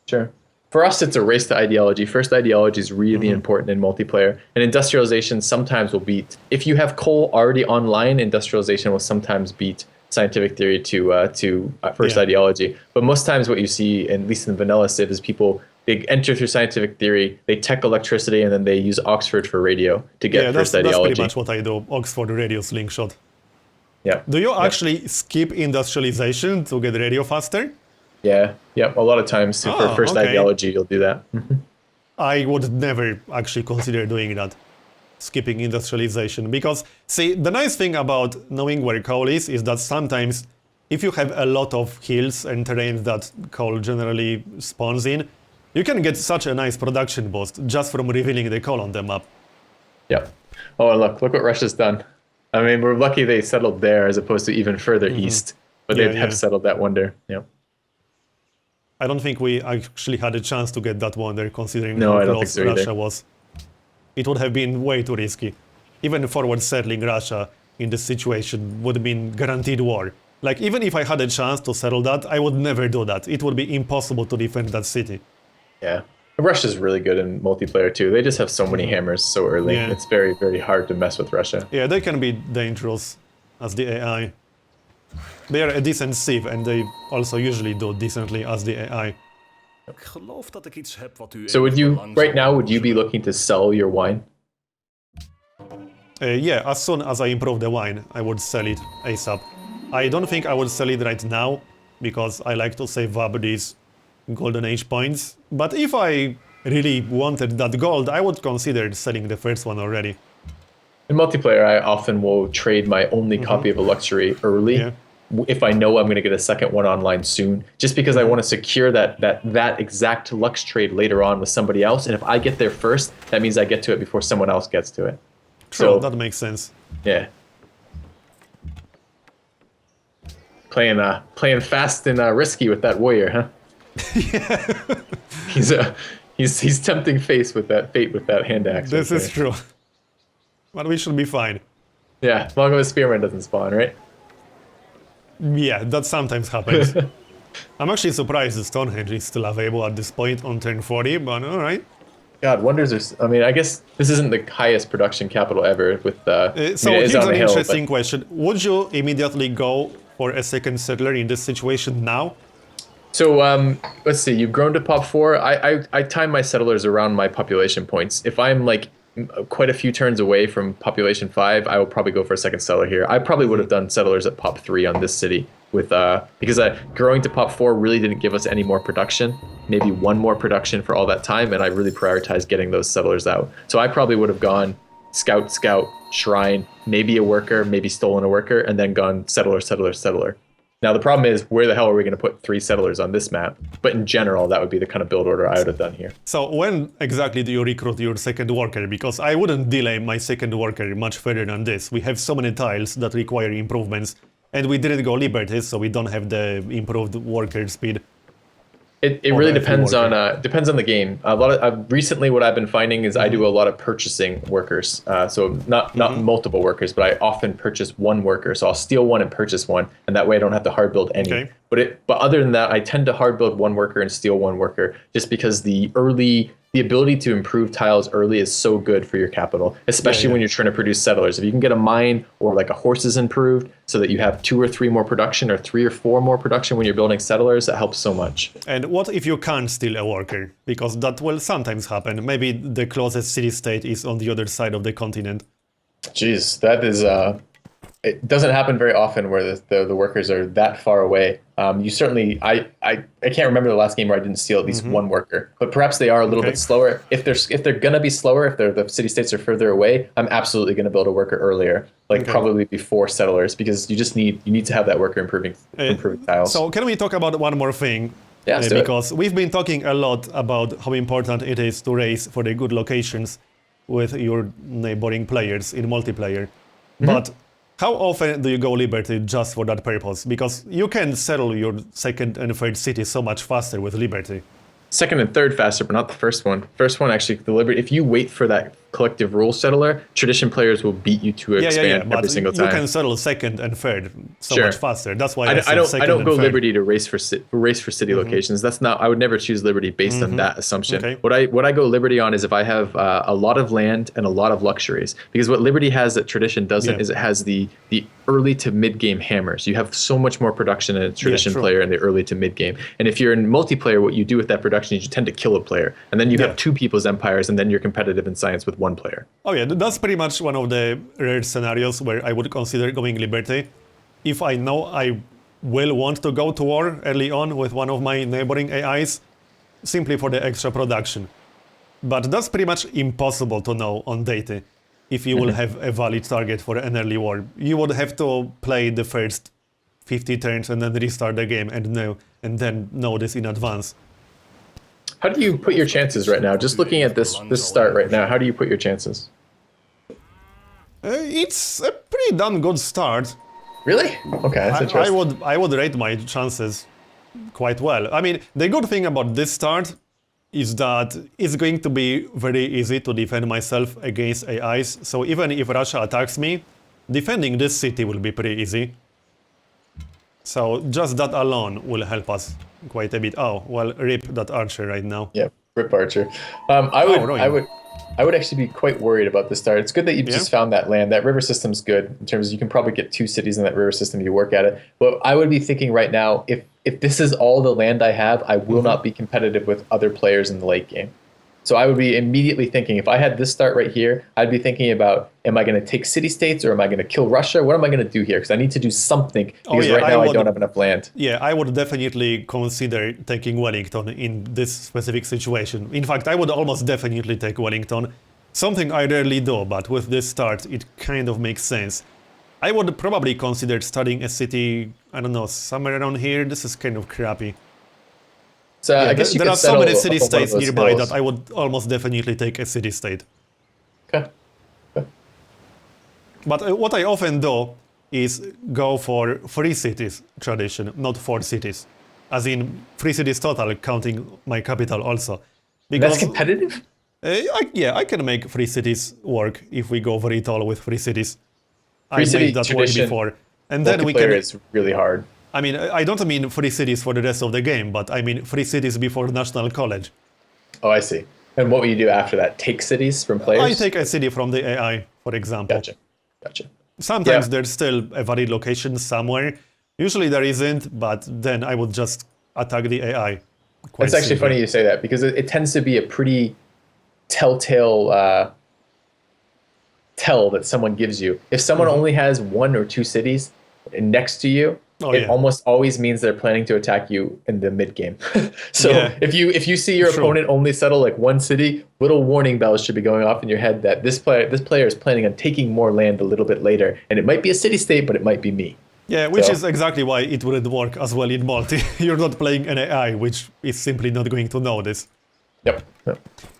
Sure. For us, it's a race to ideology. First ideology is really important in multiplayer, and industrialization sometimes will beat. If you have coal already online, industrialization will sometimes beat scientific theory to first Yeah. ideology. But most times what you see, at least in vanilla Civ, is people they enter through scientific theory, they tech electricity, and then they use Oxford for radio to get first that's ideology. pretty much what I do. Oxford radio slingshot. Yeah. Do you actually skip industrialization to get radio faster? Yeah. A lot of times for first ideology, you'll do that. I would never actually consider doing that, skipping industrialization, because see, the nice thing about knowing where coal is that sometimes if you have a lot of hills and terrain that coal generally spawns in, you can get such a nice production boost just from revealing the coal on the map. Yeah. Oh, and look what Russia's done. I mean, we're lucky they settled there as opposed to even further east, but they have settled that wonder. Yeah. I don't think we actually had a chance to get that wonder, considering No, how I don't close think so either. Russia was. It would have been way too risky. Even forward settling Russia in this situation would have been guaranteed war. Like, even if I had a chance to settle that, I would never do that. It would be impossible to defend that city. Yeah. Russia's really good in multiplayer too. They just have so many hammers so early. Yeah. It's very, very hard to mess with Russia. Yeah, they can be dangerous as the AI. They are a decent civ, and they also usually do decently as the AI. Ik geloof dat ik iets heb wat u So would you, langzaam right now, would you be looking to sell your wine? Yeah, as soon as I improve the wine, I would sell it ASAP. I don't think I would sell it right now, because I like to save up these golden age points. But if I really wanted that gold, I would consider selling the first one already. In multiplayer, I often will trade my only copy of a luxury early. Yeah. If I know I'm going to get a second one online soon, just because I want to secure that exact lux trade later on with somebody else. And if I get there first, that means I get to it before someone else gets to it. True, So that makes sense. yeah, playing fast and risky with that warrior, huh? Yeah. He's tempting fate with that hand axe. This right is there. true. But we should be fine. Yeah, as long as spearman doesn't spawn, right? Yeah, that sometimes happens. I'm actually surprised the Stonehenge is still available at this point on turn 40, but alright. God, wonders are. I mean, I guess this isn't the highest production capital ever. With So it is here's on an a hill, interesting but question. Would you immediately go for a second settler in this situation now? so let's see. You've grown to pop 4. I time my settlers around my population points. If I'm like quite a few turns away from population 5, I will probably go for a second settler here. I probably would have done settlers at pop 3 on this city with because growing to pop 4 really didn't give us any more production. Maybe one more production for all that time, and I really prioritized getting those settlers out. So I probably would have gone scout, shrine, maybe a worker, maybe stolen a worker, and then gone settler. Now the problem is, where the hell are we going to put 3 settlers on this map? But in general, that would be the kind of build order I would have done here. So when exactly do you recruit your second worker? Because I wouldn't delay my second worker much further than this. We have so many tiles that require improvements, and we didn't go liberties, so we don't have the improved worker speed. It really depends on the game. A lot of recently, what I've been finding is I do a lot of purchasing workers. So not multiple workers, but I often purchase one worker. So I'll steal one and purchase one, and that way I don't have to hard build any. Okay. But other than that, I tend to hard build one worker and steal one worker, just because the ability to improve tiles early is so good for your capital, especially when you're trying to produce settlers. If you can get a mine or like a horses improved so that you have 2 or 3 more production or 3 or 4 more production when you're building settlers, that helps so much. And what if you can't steal a worker? Because that will sometimes happen. Maybe the closest city-state is on the other side of the continent. Jeez, that is it doesn't happen very often where the workers are that far away. You certainly, I can't remember the last game where I didn't steal at least one worker, but perhaps they are a little bit slower. If they're gonna be slower, if the city states are further away, I'm absolutely gonna build a worker earlier, probably before settlers, because you need to have that worker improving tiles. So can we talk about one more thing? Yeah, let's do it. Because we've been talking a lot about how important it is to race for the good locations with your neighboring players in multiplayer. But how often do you go Liberty just for that purpose? Because you can settle your second and third city so much faster with Liberty. Second and third faster, but not the first one. First one, actually, the Liberty. If you wait for that collective rule settler, tradition players will beat you to expand but every single time. you can settle second and third so Sure. much faster. That's why I said don't. second I don't and go third. Liberty to race for city locations. That's not. I would never choose Liberty based on that assumption. Okay. What I go Liberty on is if I have a lot of land and a lot of luxuries. Because what Liberty has that tradition doesn't is it has the early to mid game hammers. You have so much more production in a tradition true. player in the early to mid game. And if you're in multiplayer, what you do with that production is you tend to kill a player, and then you have two people's empires, and then you're competitive in science with one player. Oh yeah, that's pretty much one of the rare scenarios where I would consider going Liberty. If I know I will want to go to war early on with one of my neighboring AIs, simply for the extra production. But that's pretty much impossible to know on data if you will have a valid target for an early war. You would have to play the first 50 turns and then restart the game and then know this in advance. How do you put your chances right now? Just looking at this start right now, how do you put your chances? It's a pretty damn good start. Really? Okay, that's interesting. I would rate my chances quite well. I mean, the good thing about this start is that it's going to be very easy to defend myself against AIs. So even if Russia attacks me, defending this city will be pretty easy. So just that alone will help us quite a bit. Oh, well, rip that archer right now. Yeah, rip Archer. I would actually be quite worried about the start. It's good that you just found that land. That river system's good in terms of you can probably get 2 cities in that river system. You work at it. But I would be thinking right now, if this is all the land I have, I will not be competitive with other players in the late game. So I would be immediately thinking, if I had this start right here, I'd be thinking about, am I going to take city-states or am I going to kill Russia? What am I going to do here? Because I need to do something because right now I don't have enough land. Yeah, I would definitely consider taking Wellington in this specific situation. In fact, I would almost definitely take Wellington. Something I rarely do, but with this start, it kind of makes sense. I would probably consider starting a city, I don't know, somewhere around here. This is kind of crappy. So I guess you there could are so many settle up on one city-states of those nearby hills. that I would almost definitely take a city-state. Okay. But what I often do is go for 3 cities tradition, not 4 cities. As in 3 cities total, counting my capital also. That's competitive? I can make 3 cities work if we go very tall with 3 cities. I City made that work tradition before. And then we can... is really hard. I mean, I don't mean 3 cities for the rest of the game, but I mean 3 cities before National College. Oh, I see. And what will you do after that? Take cities from players? I take a city from the AI, for example. Gotcha. Sometimes there's still a valid location somewhere. Usually there isn't, but then I would just attack the AI. It's actually funny you say that because it tends to be a pretty telltale tell that someone gives you. If someone only has 1 or 2 cities next to you, almost always means they're planning to attack you in the mid game. So if you see your opponent only settle like 1 city, little warning bells should be going off in your head that this player is planning on taking more land a little bit later, and it might be a city state, but it might be me. Yeah, which is exactly why it wouldn't work as well in multi. You're not playing an AI, which is simply not going to know this. Yep.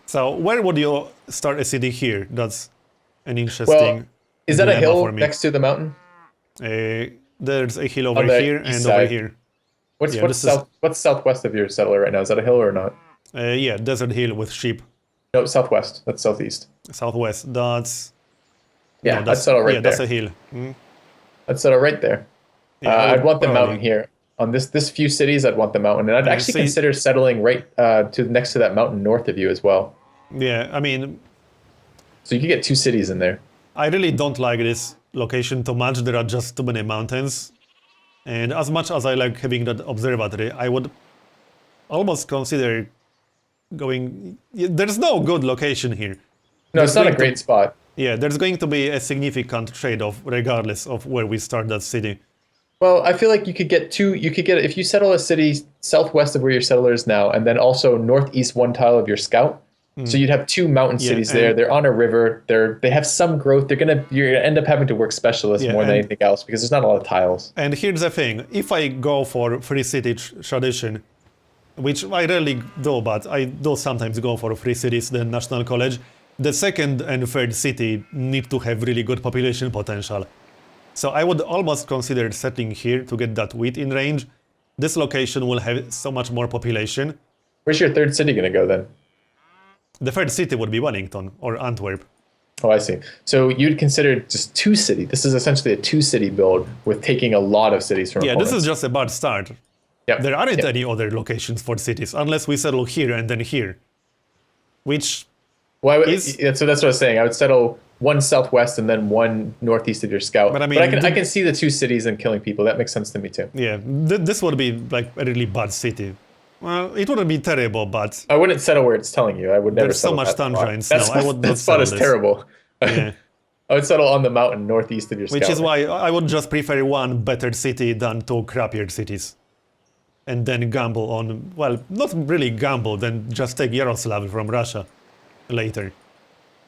So where would you start a city here? That's an interesting. Well, is that a hill for me. next to the mountain? There's a hill over here and over here. What's southwest of your settler right now? Is that a hill or not? Yeah, desert hill with sheep. No, southwest. That's southeast. Southwest. That's that's settle right there. That's a hill. I'd settle right there. Yeah, I'd want the mountain here. On this few cities, I'd want the mountain, and I'd actually consider settling right next to that mountain north of you as well. Yeah, I mean, so you could get 2 cities in there. I really don't like this location too much. There are just too many mountains, and as much as I like having that observatory, I would almost consider going. There's no good location here. No, it's not a great spot. Yeah, there's going to be a significant trade-off regardless of where we start that city. Well, I feel like you could get if you settle a city southwest of where your settler is now, and then also northeast 1 tile of your scout. So you'd have 2 mountain cities there. They're on a river. They have some growth. You're gonna end up having to work specialists more than anything else because there's not a lot of tiles. And here's the thing: if I go for 3 city tradition, which I rarely do, but I do sometimes go for 3 cities, then National College, the 2nd and 3rd city need to have really good population potential. So I would almost consider settling here to get that wheat in range. This location will have so much more population. Where's your 3rd city gonna go then? The 3rd city would be Wellington or Antwerp. Oh, I see. So you'd consider just two city. This is essentially a two-city build with taking a lot of cities from Yeah, opponents. this is just a bad start. Yep. There aren't Yep. any other locations for cities, unless we settle here and then here. Which, Well, is- so that's what I was saying. I would settle one southwest and then one northeast of your scout. But I I mean, can see the two cities and killing people. That makes sense to me too. yeah, this would be like a really bad city. Well, it wouldn't be terrible, but I wouldn't settle where it's telling you. I would never there's so settle much that spot. tundra and snow. That I would not that spot settle is this. terrible. yeah. I would settle on the mountain northeast of your scout. Which is why I would just prefer one better city than two crappier cities. And then gamble on, well, not really gamble, then just take Yaroslav from Russia later.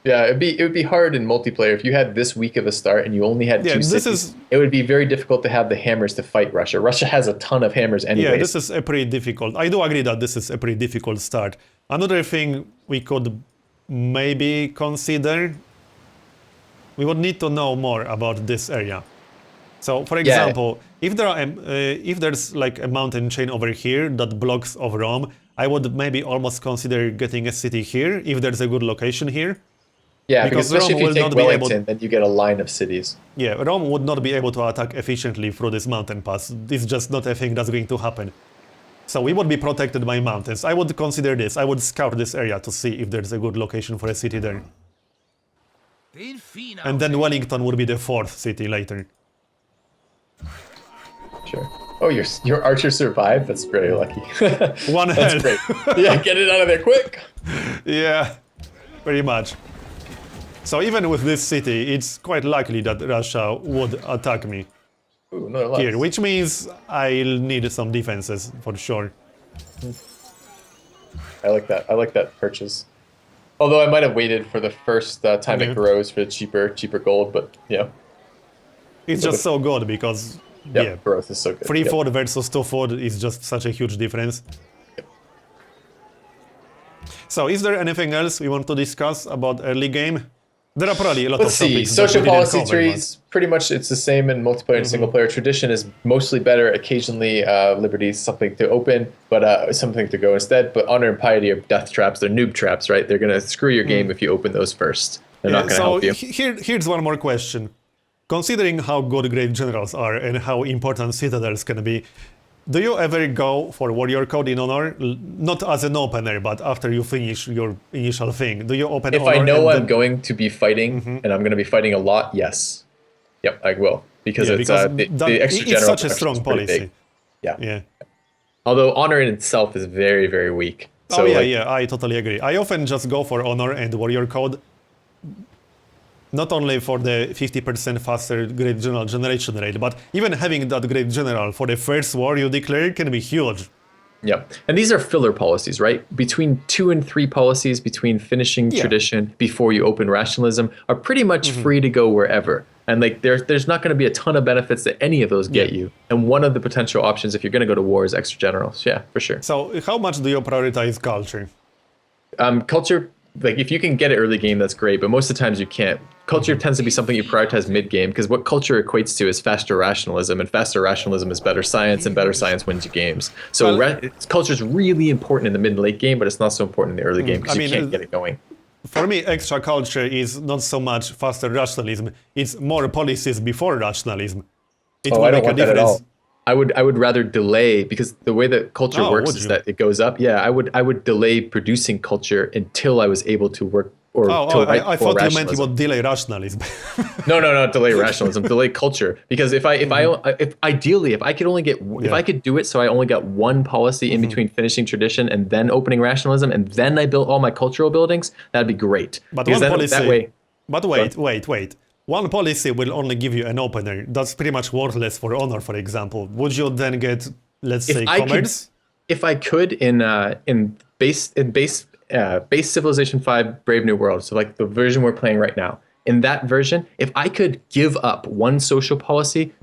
Yeah, it would be hard in multiplayer if you had this weak of a start and you only had Yeah, two this cities. is- It would be very difficult to have the hammers to fight Russia. Russia has a ton of hammers anyways. Yeah, this is a pretty difficult. I do agree that this is a pretty difficult start. Another thing we could maybe consider, we would need to know more about this area. So, for example, if there's like a mountain chain over here that blocks of Rome, I would maybe almost consider getting a city here if there's a good location here. Yeah, because because especially Rome if you will take not be able- Wellington, then you get a line of cities. Yeah, Rome would not be able to attack efficiently through this mountain pass. It's just not a thing that's going to happen. So we would be protected by mountains. I would consider this. I would scout this area to see if there's a good location for a city there. And then Wellington would be the fourth city later. Sure. Oh, your archer survived? That's very lucky. One That's health. great. Yeah, get it out of there quick. Yeah, pretty much. So even with this city, it's quite likely that Russia would attack me Ooh, another here, left. which means I'll need some defenses for sure. I like that. I like that purchase. Although I might have waited for the first time Yeah. it grows for the cheaper gold, but yeah, It's just so good because, yep, yeah, growth is so good. 3 Yep. food versus 2 food is just such a huge difference. So, is there anything else we want to discuss about early game? There are probably a lot Let's of see. topics that we Social didn't policy cover, trees, pretty much it's the same in multiplayer and single player. Tradition is mostly better. Occasionally, liberty is something to open, but something to go instead. But honor and piety are death traps. They're noob traps, right? They're gonna screw your game if you open those first. They're not gonna so help you. here's one more question. Considering how good great generals are and how important citadels can be, do you ever go for warrior code in honor? Not as an opener, but after you finish your initial thing. Do you open If honor I know and I'm going to be fighting and I'm going to be fighting a lot, yes. Yep, I will. Because Yeah, it's because the extra it's general such a protection strong is pretty policy. big. Yeah. Yeah. Although honor in itself is very, very weak. So Oh yeah, like, yeah, I totally agree. I often just go for honor and warrior code, not only for the 50% faster great general generation rate, but even having that great general for the first war you declare can be huge. yeah. And these are filler policies, right? Between 2 and 3 policies, between finishing Yeah. tradition before you open rationalism, are pretty much free to go wherever. And like there's not going to be a ton of benefits that any of those get you. And one of the potential options if you're going to go to war is extra generals. Yeah, for sure. So how much do you prioritize culture? Culture, like if you can get it early game, that's great, but most of the times you can't. Culture tends to be something you prioritize mid game because what culture equates to is faster rationalism, and faster rationalism is better science, and better science wins you games. So Well- culture is really important in the mid and late game, but it's not so important in the early game because I you mean, can't get it going. For me, extra culture is not so much faster rationalism, it's more policies before rationalism. It Oh, will I don't make a want that at difference. all. I would rather delay because the way that culture Oh, works would is you? that it goes up. Yeah, I would delay producing culture until I was able to work or till right I before thought you meant you rationalism. would delay rationalism. No, not delay rationalism, delay culture. Because if ideally if I could only get if I could do it so I only got one policy in between finishing tradition and then opening rationalism and then I built all my cultural buildings, that'd be great. But Because one then, policy. that way, But wait. One policy will only give you an opener. That's pretty much worthless for honor, for example. Would you then get, let's say, I could- commerce? if I could in base Civilization 5 Brave New World, so like the version we're playing right now, in that version, if I could give up one social policy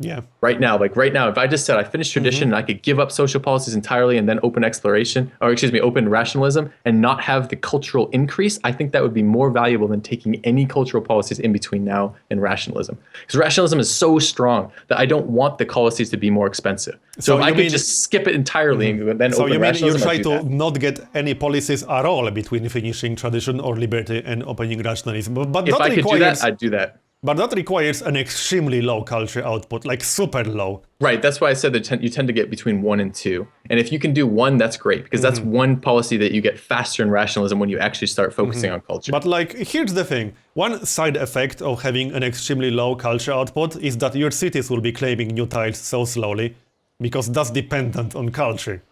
right now, if I just said I finished tradition and I could give up social policies entirely and then open exploration, or excuse me, open rationalism and not have the cultural increase, I think that would be more valuable than taking any cultural policies in between now and rationalism. Because rationalism is so strong that I don't want the policies to be more expensive. So if I could just skip it entirely and then open rationalism, you try to not get any policies at all between finishing tradition or liberty and opening rationalism. But if I could do that, I'd do that. But that requires an extremely low culture output, like super low. Right. That's why I said that you tend to get between 1 and 2. And if you can do 1, that's great, because that's one policy that you get faster in rationalism when you actually start focusing on culture. But like, here's the thing. One side effect of having an extremely low culture output is that your cities will be claiming new tiles so slowly, because that's dependent on culture.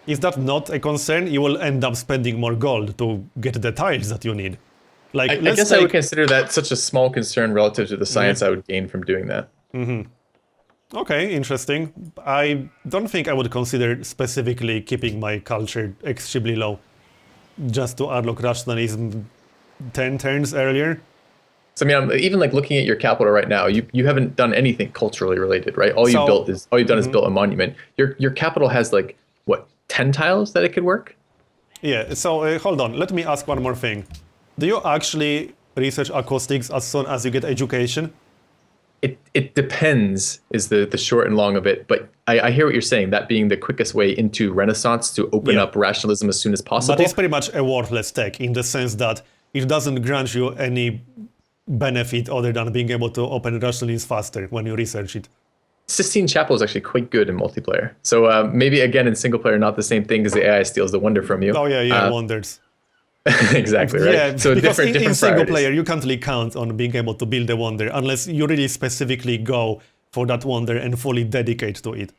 Is that not a concern? You will end up spending more gold to get the tiles that you need. Like, I guess I would consider that such a small concern relative to the science I would gain from doing that. Okay, interesting. I don't think I would consider specifically keeping my culture extremely low just to unlock rationalism 10 turns earlier. So I mean, I'm even like looking at your capital right now, you haven't done anything culturally related, right? All you've done is built a monument. Your capital has like what, 10 tiles that it could work? Yeah. So hold on. Let me ask one more thing. Do you actually research acoustics as soon as you get education? It depends is the short and long of it, but I hear what you're saying, that being the quickest way into Renaissance to open up rationalism as soon as possible. But it's pretty much a worthless tech in the sense that it doesn't grant you any benefit other than being able to open rationalism faster when you research it. Sistine Chapel is actually quite good in multiplayer. So maybe again in single player, not the same thing because the AI steals the wonder from you. Oh yeah, wonders. Exactly, right? Yeah, so because different in single priorities. player, you can't really count on being able to build a wonder unless you really specifically go for that wonder and fully dedicate to it.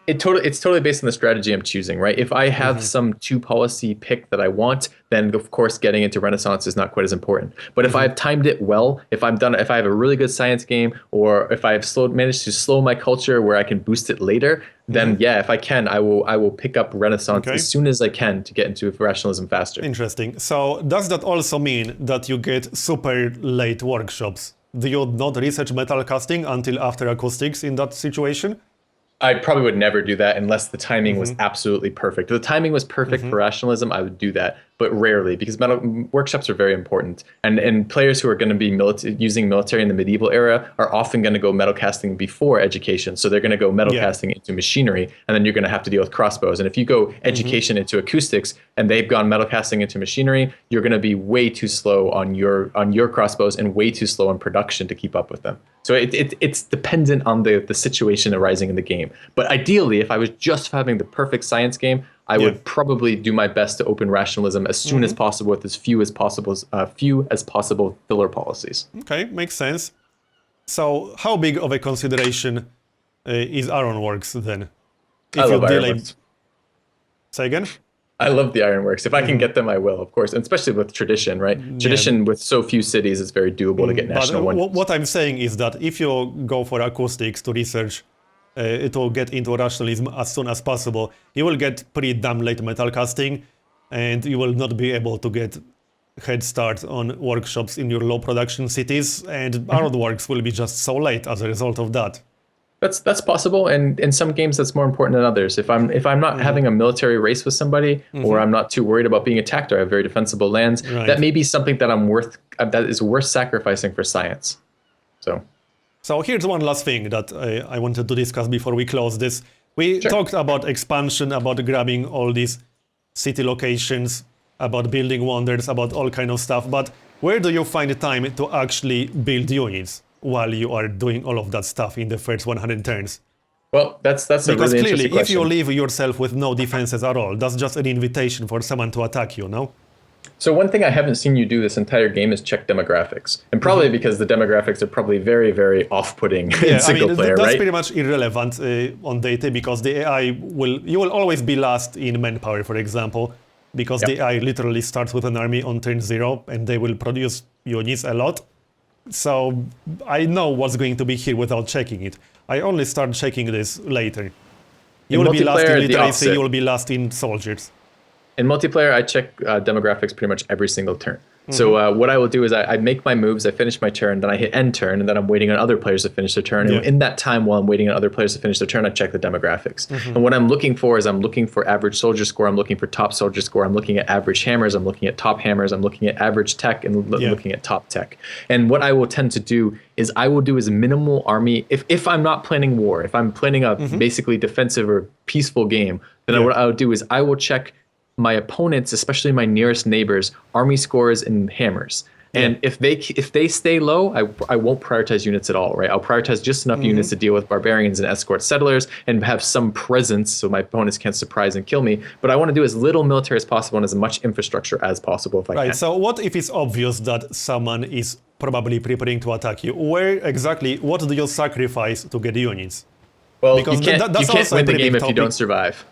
It's totally based on the strategy I'm choosing, right? If I have some 2 policy pick that I want, then of course getting into Renaissance is not quite as important. But if I've timed it well, if I have a really good science game, or if I've managed to slow my culture where I can boost it later, then yeah, if I can, I will pick up Renaissance as soon as I can to get into rationalism faster. Interesting. So does that also mean that you get super late workshops? Do you not research metal casting until after acoustics in that situation? I probably would never do that unless the timing was absolutely perfect. If the timing was perfect for rationalism, I would do that, but rarely, because workshops are very important. And players who are going to be using military in the medieval era are often going to go metal casting before education. So they're going to go metal casting into machinery, and then you're going to have to deal with crossbows. And if you go education into acoustics and they've gone metal casting into machinery, you're going to be way too slow on your crossbows and way too slow on production to keep up with them. So it's dependent on the situation arising in the game. But ideally, if I was just having the perfect science game, I would probably do my best to open rationalism as soon as possible with as few as possible filler policies. Okay, makes sense. So how big of a consideration is Ironworks then? I love Ironworks. Say again? I love the Ironworks. If I can get them, I will, of course, and especially with tradition, right? Tradition with so few cities, it's very doable to get national wonders. What I'm saying is that if you go for acoustics to research, to get into rationalism as soon as possible, you will get pretty damn late metal casting, and you will not be able to get head start on workshops in your low production cities, and Ironworks will be just so late as a result of that. That's possible, and in some games that's more important than others. If I'm not having a military race with somebody, or I'm not too worried about being attacked, or I have very defensible lands, that may be something that that is worth sacrificing for science. So here's one last thing that I wanted to discuss before we close this. We talked about expansion, about grabbing all these city locations, about building wonders, about all kind of stuff. But where do you find the time to actually build units while you are doing all of that stuff in the first 100 turns? Well, that's a because really interesting clearly, question. if you leave yourself with no defenses at all, that's just an invitation for someone to attack you, no? So one thing I haven't seen you do this entire game is check demographics. And probably because the demographics are probably very, very off-putting in single player, that's right? pretty much irrelevant on data, because the AI you will always be last in manpower, for example, because the AI literally starts with an army on turn 0 and they will produce units a lot. So I know what's going to be here without checking it. I only start checking this later. You will be last in literacy, you will be last in soldiers. In multiplayer, I check demographics pretty much every single turn. So what I will do is I make my moves, I finish my turn, then I hit end turn, and then I'm waiting on other players to finish their turn. And in that time, while I'm waiting on other players to finish their turn, I check the demographics. And what I'm looking for is I'm looking for average soldier score, I'm looking for top soldier score, I'm looking at average hammers, I'm looking at top hammers, I'm looking at average tech, and looking at top tech. And what I will tend to do is I will do as minimal army, if I'm not planning war, if I'm planning a basically defensive or peaceful game, then what I'll do is I will check my opponents, especially my nearest neighbors, army scores and hammers. And if they stay low, I won't prioritize units at all, right? I'll prioritize just enough units to deal with barbarians and escort settlers and have some presence so my opponents can't surprise and kill me. But I want to do as little military as possible and as much infrastructure as possible if I can. Right, so what if it's obvious that someone is probably preparing to attack you? What do you sacrifice to get units? Well, because you can't win the game if you don't survive.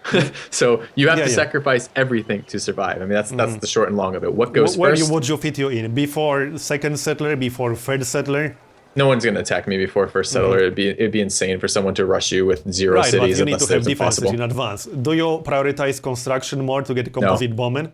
So you have to sacrifice everything to survive. I mean, that's the short and long of it. What goes first? Would you fit you in? Before second settler? Before third settler? No one's going to attack me before first settler. It'd be insane for someone to rush you with zero cities. But you need to have defenses in advance. Do you prioritize construction more to get composite bowmen?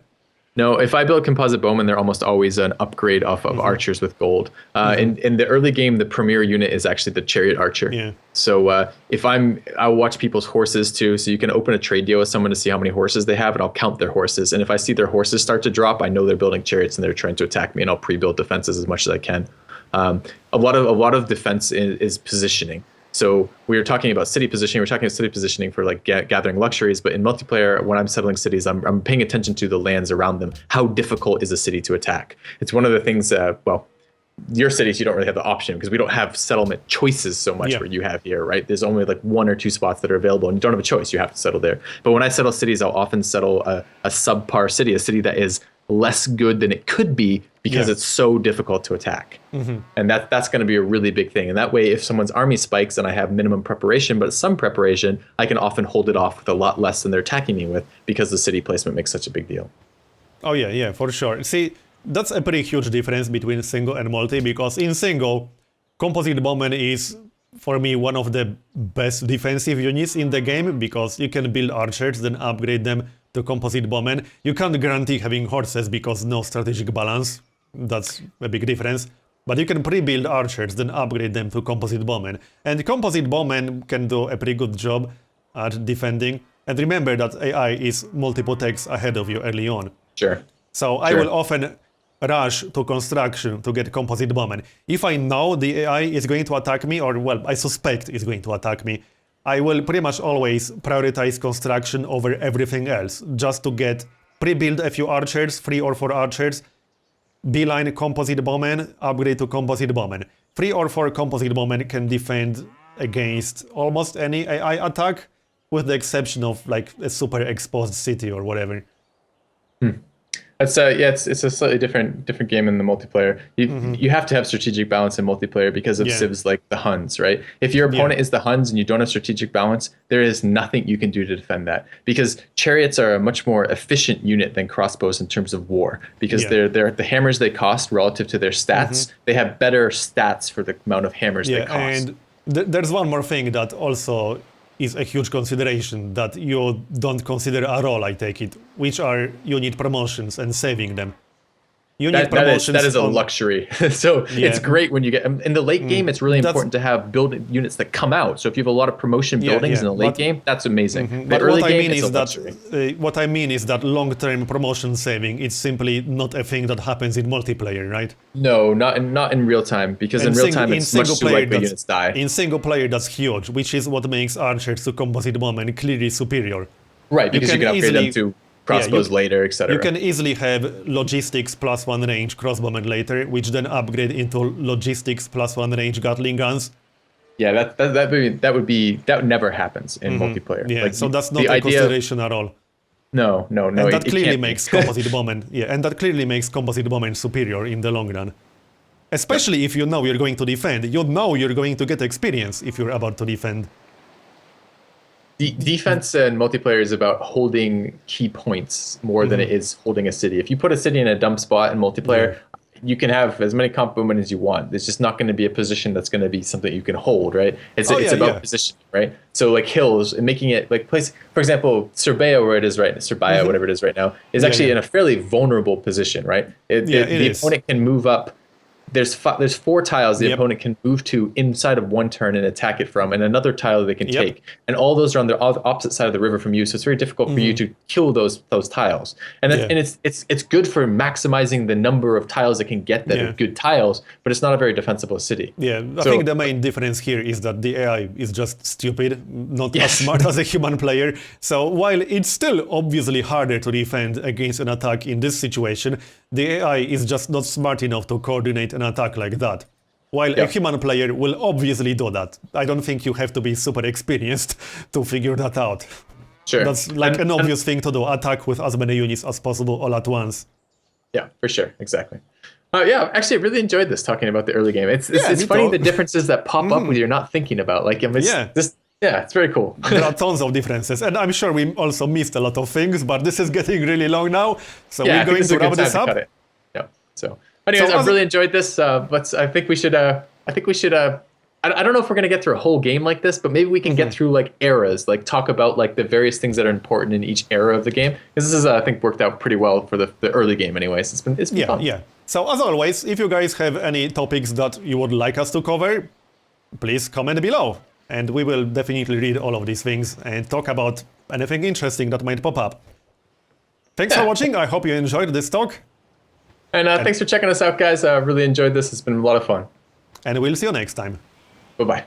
No, if I build composite bowmen, they're almost always an upgrade off of archers with gold. In the early game, the premier unit is actually the chariot archer. Yeah. So I'll watch people's horses too. So you can open a trade deal with someone to see how many horses they have, and I'll count their horses. And if I see their horses start to drop, I know they're building chariots and they're trying to attack me, and I'll pre-build defenses as much as I can. A lot of defense is positioning. So we were talking about city positioning. We're talking about city positioning for like gathering luxuries. But in multiplayer, when I'm settling cities, I'm paying attention to the lands around them. How difficult is a city to attack? It's one of the things. Your cities, you don't really have the option because we don't have settlement choices so much where you have here, right? There's only like 1 or 2 spots that are available, and you don't have a choice. You have to settle there. But when I settle cities, I'll often settle a subpar city, a city that is less good than it could be because it's so difficult to attack. And that's going to be a really big thing. And that way, if someone's army spikes and I have minimum preparation, but some preparation, I can often hold it off with a lot less than they're attacking me with because the city placement makes such a big deal. Oh yeah, for sure. See, that's a pretty huge difference between single and multi, because in single, composite bowman is, for me, one of the best defensive units in the game, because you can build archers, then upgrade them to composite bowmen. You can't guarantee having horses because no strategic balance. That's a big difference. But you can pre-build archers, then upgrade them to composite bowmen. And composite bowmen can do a pretty good job at defending. And remember that AI is multiple techs ahead of you early on. Sure. So I will often rush to construction to get composite bowmen. If I know the AI is going to attack me, or well, I suspect is going to attack me, I will pretty much always prioritize construction over everything else, just to get pre-build a few archers, 3 or 4 archers, beeline composite bowmen, upgrade to composite bowmen. 3 or 4 composite bowmen can defend against almost any AI attack, with the exception of like a super exposed city or whatever. It's a slightly different game in the multiplayer. You have to have strategic balance in multiplayer because of civs like the Huns, right? If your opponent is the Huns and you don't have strategic balance, there is nothing you can do to defend that, because chariots are a much more efficient unit than crossbows in terms of war, because they're the hammers they cost relative to their stats. They have better stats for the amount of hammers they cost. And there's one more thing that also is a huge consideration that you don't consider at all, I take it, which are unit promotions and saving them. That is a luxury. So it's great when you get in the late game. It's really important to have build units that come out. So if you have a lot of promotion buildings in the late game, that's amazing. But what I mean is that long-term promotion saving is simply not a thing that happens in multiplayer, right? No, not in real time, because in real time it's much too likely units die. In single player, that's huge, which is what makes archers to composite bowmen clearly superior. Right, because you can upgrade them to crossbows later, etc. You can easily have logistics +1 range crossbowmen later, which then upgrade into logistics +1 range Gatling guns. Yeah, that never happens in multiplayer. Yeah, like, so that's not a consideration at all. No. And that clearly makes composite bowmen. Yeah, and that clearly makes composite bowmen superior in the long run. Especially if you know you're going to defend. You know you're going to get experience if you're about to defend. Defense in multiplayer is about holding key points more than it is holding a city. If you put a city in a dump spot in multiplayer, you can have as many comp movement as you want. It's just not going to be a position that's going to be something you can hold, right? It's about position, right? So like hills and making it like place, for example, Serbia, where it is right, Serbia, whatever it is right now, is actually in a fairly vulnerable position, right? The opponent can move up. There's 4 tiles the opponent can move to inside of one turn and attack it from, and another tile they can take. And all those are on the opposite side of the river from you, so it's very difficult for you to kill those tiles. And it's good for maximizing the number of tiles it can get that are good tiles, but it's not a very defensible city. Yeah, I think the main difference here is that the AI is just stupid, not as smart as a human player. So while it's still obviously harder to defend against an attack in this situation, the AI is just not smart enough to coordinate an attack like that. While a human player will obviously do that. I don't think you have to be super experienced to figure that out. Sure. That's like an obvious thing to do, attack with as many units as possible all at once. Yeah, for sure, exactly. Actually, I really enjoyed this, talking about the early game. It's funny the differences that pop up when you're not thinking about. Like, it's very cool. There are tons of differences, and I'm sure we also missed a lot of things, but this is getting really long now, so we're going to wrap this up. Yeah. So, anyways, I've really enjoyed this, but I think we should. I don't know if we're gonna get through a whole game like this, but maybe we can get through like eras, like talk about like the various things that are important in each era of the game. Because this is, I think, worked out pretty well for the early game. Anyways, it's been fun. Yeah. So as always, if you guys have any topics that you would like us to cover, please comment below. And we will definitely read all of these things and talk about anything interesting that might pop up. Thanks for watching. I hope you enjoyed this talk. And thanks for checking us out, guys. I really enjoyed this. It's been a lot of fun. And we'll see you next time. Bye-bye.